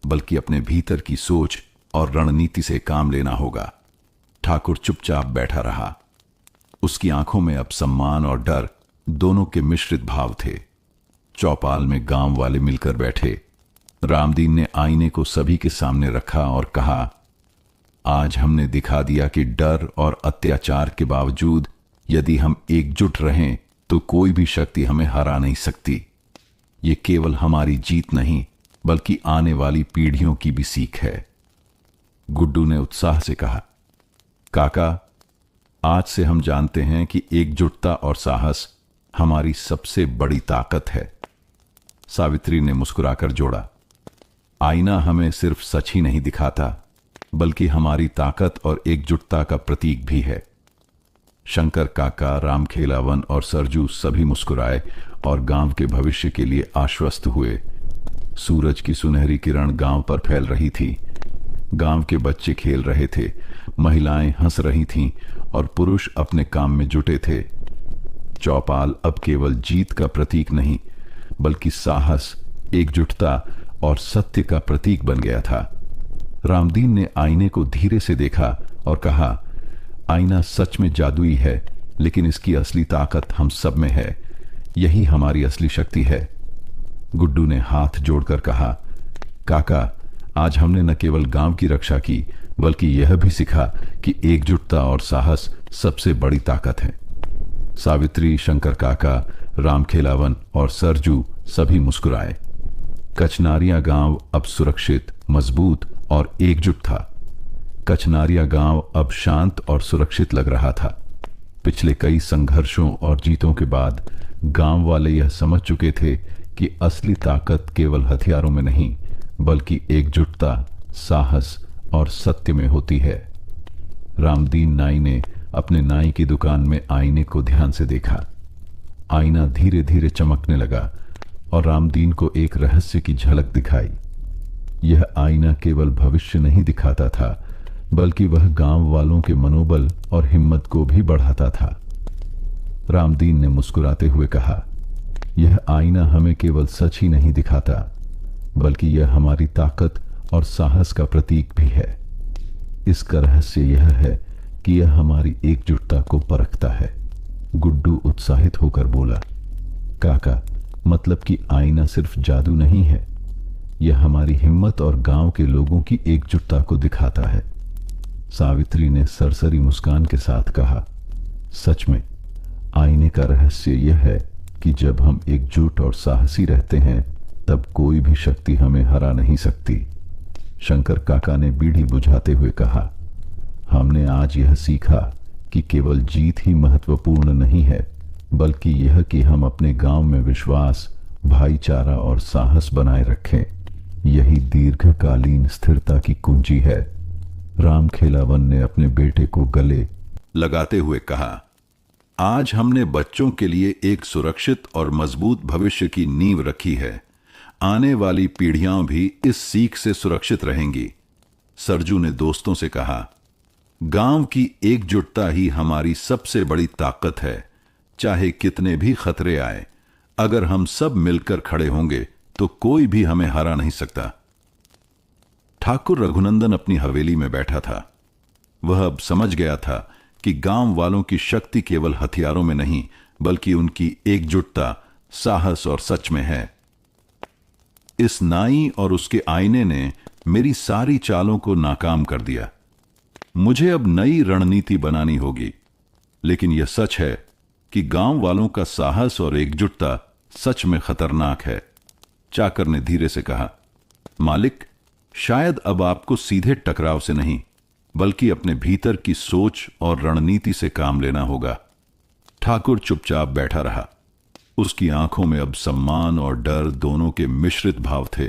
बल्कि अपने भीतर की सोच और रणनीति से काम लेना होगा। ठाकुर चुपचाप बैठा रहा। उसकी आंखों में अब सम्मान और डर दोनों के मिश्रित भाव थे। चौपाल में गांव वाले मिलकर बैठे। रामदीन ने आईने को सभी के सामने रखा और कहा, आज हमने दिखा दिया कि डर और अत्याचार के बावजूद यदि हम एकजुट रहें तो कोई भी शक्ति हमें हरा नहीं सकती। ये केवल हमारी जीत नहीं बल्कि आने वाली पीढ़ियों की भी सीख है। गुड्डू ने उत्साह से कहा, काका, आज से हम जानते हैं कि एकजुटता और साहस हमारी सबसे बड़ी ताकत है। सावित्री ने मुस्कुराकर जोड़ा, आईना हमें सिर्फ सच ही नहीं दिखाता बल्कि हमारी ताकत और एकजुटता का प्रतीक भी है। शंकर काका, रामखेलावन और सरजू सभी मुस्कुराए और गांव के भविष्य के लिए आश्वस्त हुए। सूरज की सुनहरी किरण गांव पर फैल रही थी। गांव के बच्चे खेल रहे थे, महिलाएं हंस रही थीं और पुरुष अपने काम में जुटे थे। चौपाल अब केवल जीत का प्रतीक नहीं बल्कि साहस, एकजुटता और सत्य का प्रतीक बन गया था। रामदीन ने आईने को धीरे से देखा और कहा, आईना सच में जादुई है, लेकिन इसकी असली ताकत हम सब में है। यही हमारी असली शक्ति है। गुड्डू ने हाथ जोड़कर कहा, काका, आज हमने न केवल गांव की रक्षा की बल्कि यह भी सीखा कि एकजुटता और साहस सबसे बड़ी ताकत है। सावित्री, शंकर काका, रामखेलावन और सरजू सभी मुस्कुराए। कचनारिया गांव अब सुरक्षित, मजबूत और एकजुट था। कचनारिया गांव अब शांत और सुरक्षित लग रहा था। पिछले कई संघर्षों और जीतों के बाद गांव वाले यह समझ चुके थे कि असली ताकत केवल हथियारों में नहीं बल्कि एकजुटता, साहस और सत्य में होती है। रामदीन नाई ने अपने नाई की दुकान में आईने को ध्यान से देखा। आईना धीरे धीरे चमकने लगा और रामदीन को एक रहस्य की झलक दिखाई। यह आईना केवल भविष्य नहीं दिखाता था बल्कि वह गांव वालों के मनोबल और हिम्मत को भी बढ़ाता था। रामदीन ने मुस्कुराते हुए कहा, यह आईना हमें केवल सच ही नहीं दिखाता बल्कि यह हमारी ताकत और साहस का प्रतीक भी है। इसका रहस्य यह है कि यह हमारी एकजुटता को परखता है। गुड्डू उत्साहित होकर बोला, काका, मतलब कि आईना सिर्फ जादू नहीं है, यह हमारी हिम्मत और गांव के लोगों की एकजुटता को दिखाता है। सावित्री ने सरसरी मुस्कान के साथ कहा, सच में आईने का रहस्य यह है कि जब हम एकजुट और साहसी रहते हैं तब कोई भी शक्ति हमें हरा नहीं सकती। शंकर काका ने बीड़ी बुझाते हुए कहा, हमने आज यह सीखा कि केवल जीत ही महत्वपूर्ण नहीं है बल्कि यह कि हम अपने गांव में विश्वास, भाईचारा और साहस बनाए रखें। यही दीर्घकालीन स्थिरता की कुंजी है। रामखेलावन ने अपने बेटे को गले लगाते हुए कहा, आज हमने बच्चों के लिए एक सुरक्षित और मजबूत भविष्य की नींव रखी है। आने वाली पीढ़ियां भी इस सीख से सुरक्षित रहेंगी। सरजू ने दोस्तों से कहा, गांव की एकजुटता ही हमारी सबसे बड़ी ताकत है। चाहे कितने भी खतरे आए, अगर हम सब मिलकर खड़े होंगे तो कोई भी हमें हरा नहीं सकता। ठाकुर रघुनंदन अपनी हवेली में बैठा था। वह अब समझ गया था कि गांव वालों की शक्ति केवल हथियारों में नहीं बल्कि उनकी एकजुटता, साहस और सच में है। इस नाई और उसके आईने ने मेरी सारी चालों को नाकाम कर दिया। मुझे अब नई रणनीति बनानी होगी। लेकिन यह सच है कि गांव वालों का साहस और एकजुटता सच में खतरनाक है। चाकर ने धीरे से कहा, मालिक, शायद अब आपको सीधे टकराव से नहीं बल्कि अपने भीतर की सोच और रणनीति से काम लेना होगा। ठाकुर चुपचाप बैठा रहा। उसकी आंखों में अब सम्मान और डर दोनों के मिश्रित भाव थे।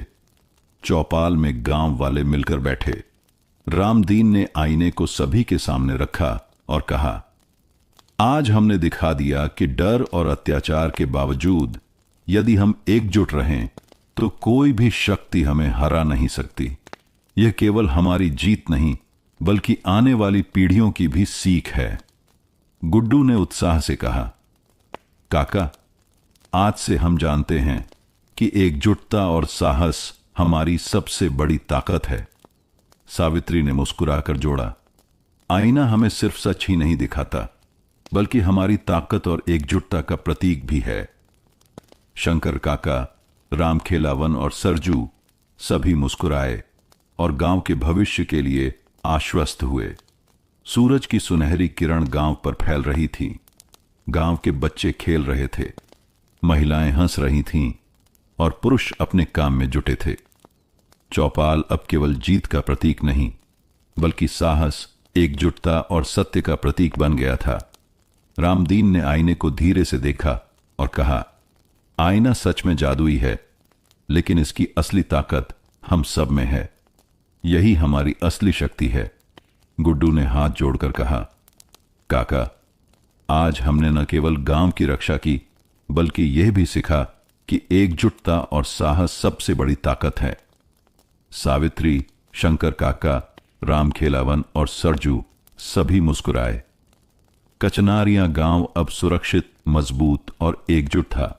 चौपाल में गांव वाले मिलकर बैठे। रामदीन ने आईने को सभी के सामने रखा और कहा, आज हमने दिखा दिया कि डर और अत्याचार के बावजूद यदि हम एकजुट रहें तो कोई भी शक्ति हमें हरा नहीं सकती। यह केवल हमारी जीत नहीं बल्कि आने वाली पीढ़ियों की भी सीख है। गुड्डू ने उत्साह से कहा, काका, आज से हम जानते हैं कि एकजुटता और साहस हमारी सबसे बड़ी ताकत है। सावित्री ने मुस्कुराकर जोड़ा, आईना हमें सिर्फ सच ही नहीं दिखाता बल्कि हमारी ताकत और एकजुटता का प्रतीक भी है। शंकर काका, रामखेलावन और सरजू सभी मुस्कुराए और गांव के भविष्य के लिए आश्वस्त हुए। सूरज की सुनहरी किरण गांव पर फैल रही थी। गांव के बच्चे खेल रहे थे, महिलाएं हंस रही थीं और पुरुष अपने काम में जुटे थे। चौपाल अब केवल जीत का प्रतीक नहीं, बल्कि साहस, एकजुटता और सत्य का प्रतीक बन गया था। रामदीन ने आईने को धीरे से देखा और कहा, आईना सच में जादुई है, लेकिन इसकी असली ताकत हम सब में है। यही हमारी असली शक्ति है। गुड्डू ने हाथ जोड़कर कहा, काका, आज हमने न केवल गांव की रक्षा की, बल्कि यह भी सीखा कि एकजुटता और साहस सबसे बड़ी ताकत है। सावित्री, शंकर काका, राम खेलावन और सरजू सभी मुस्कुराए। कचनारिया गांव अब सुरक्षित, मजबूत और एकजुट था।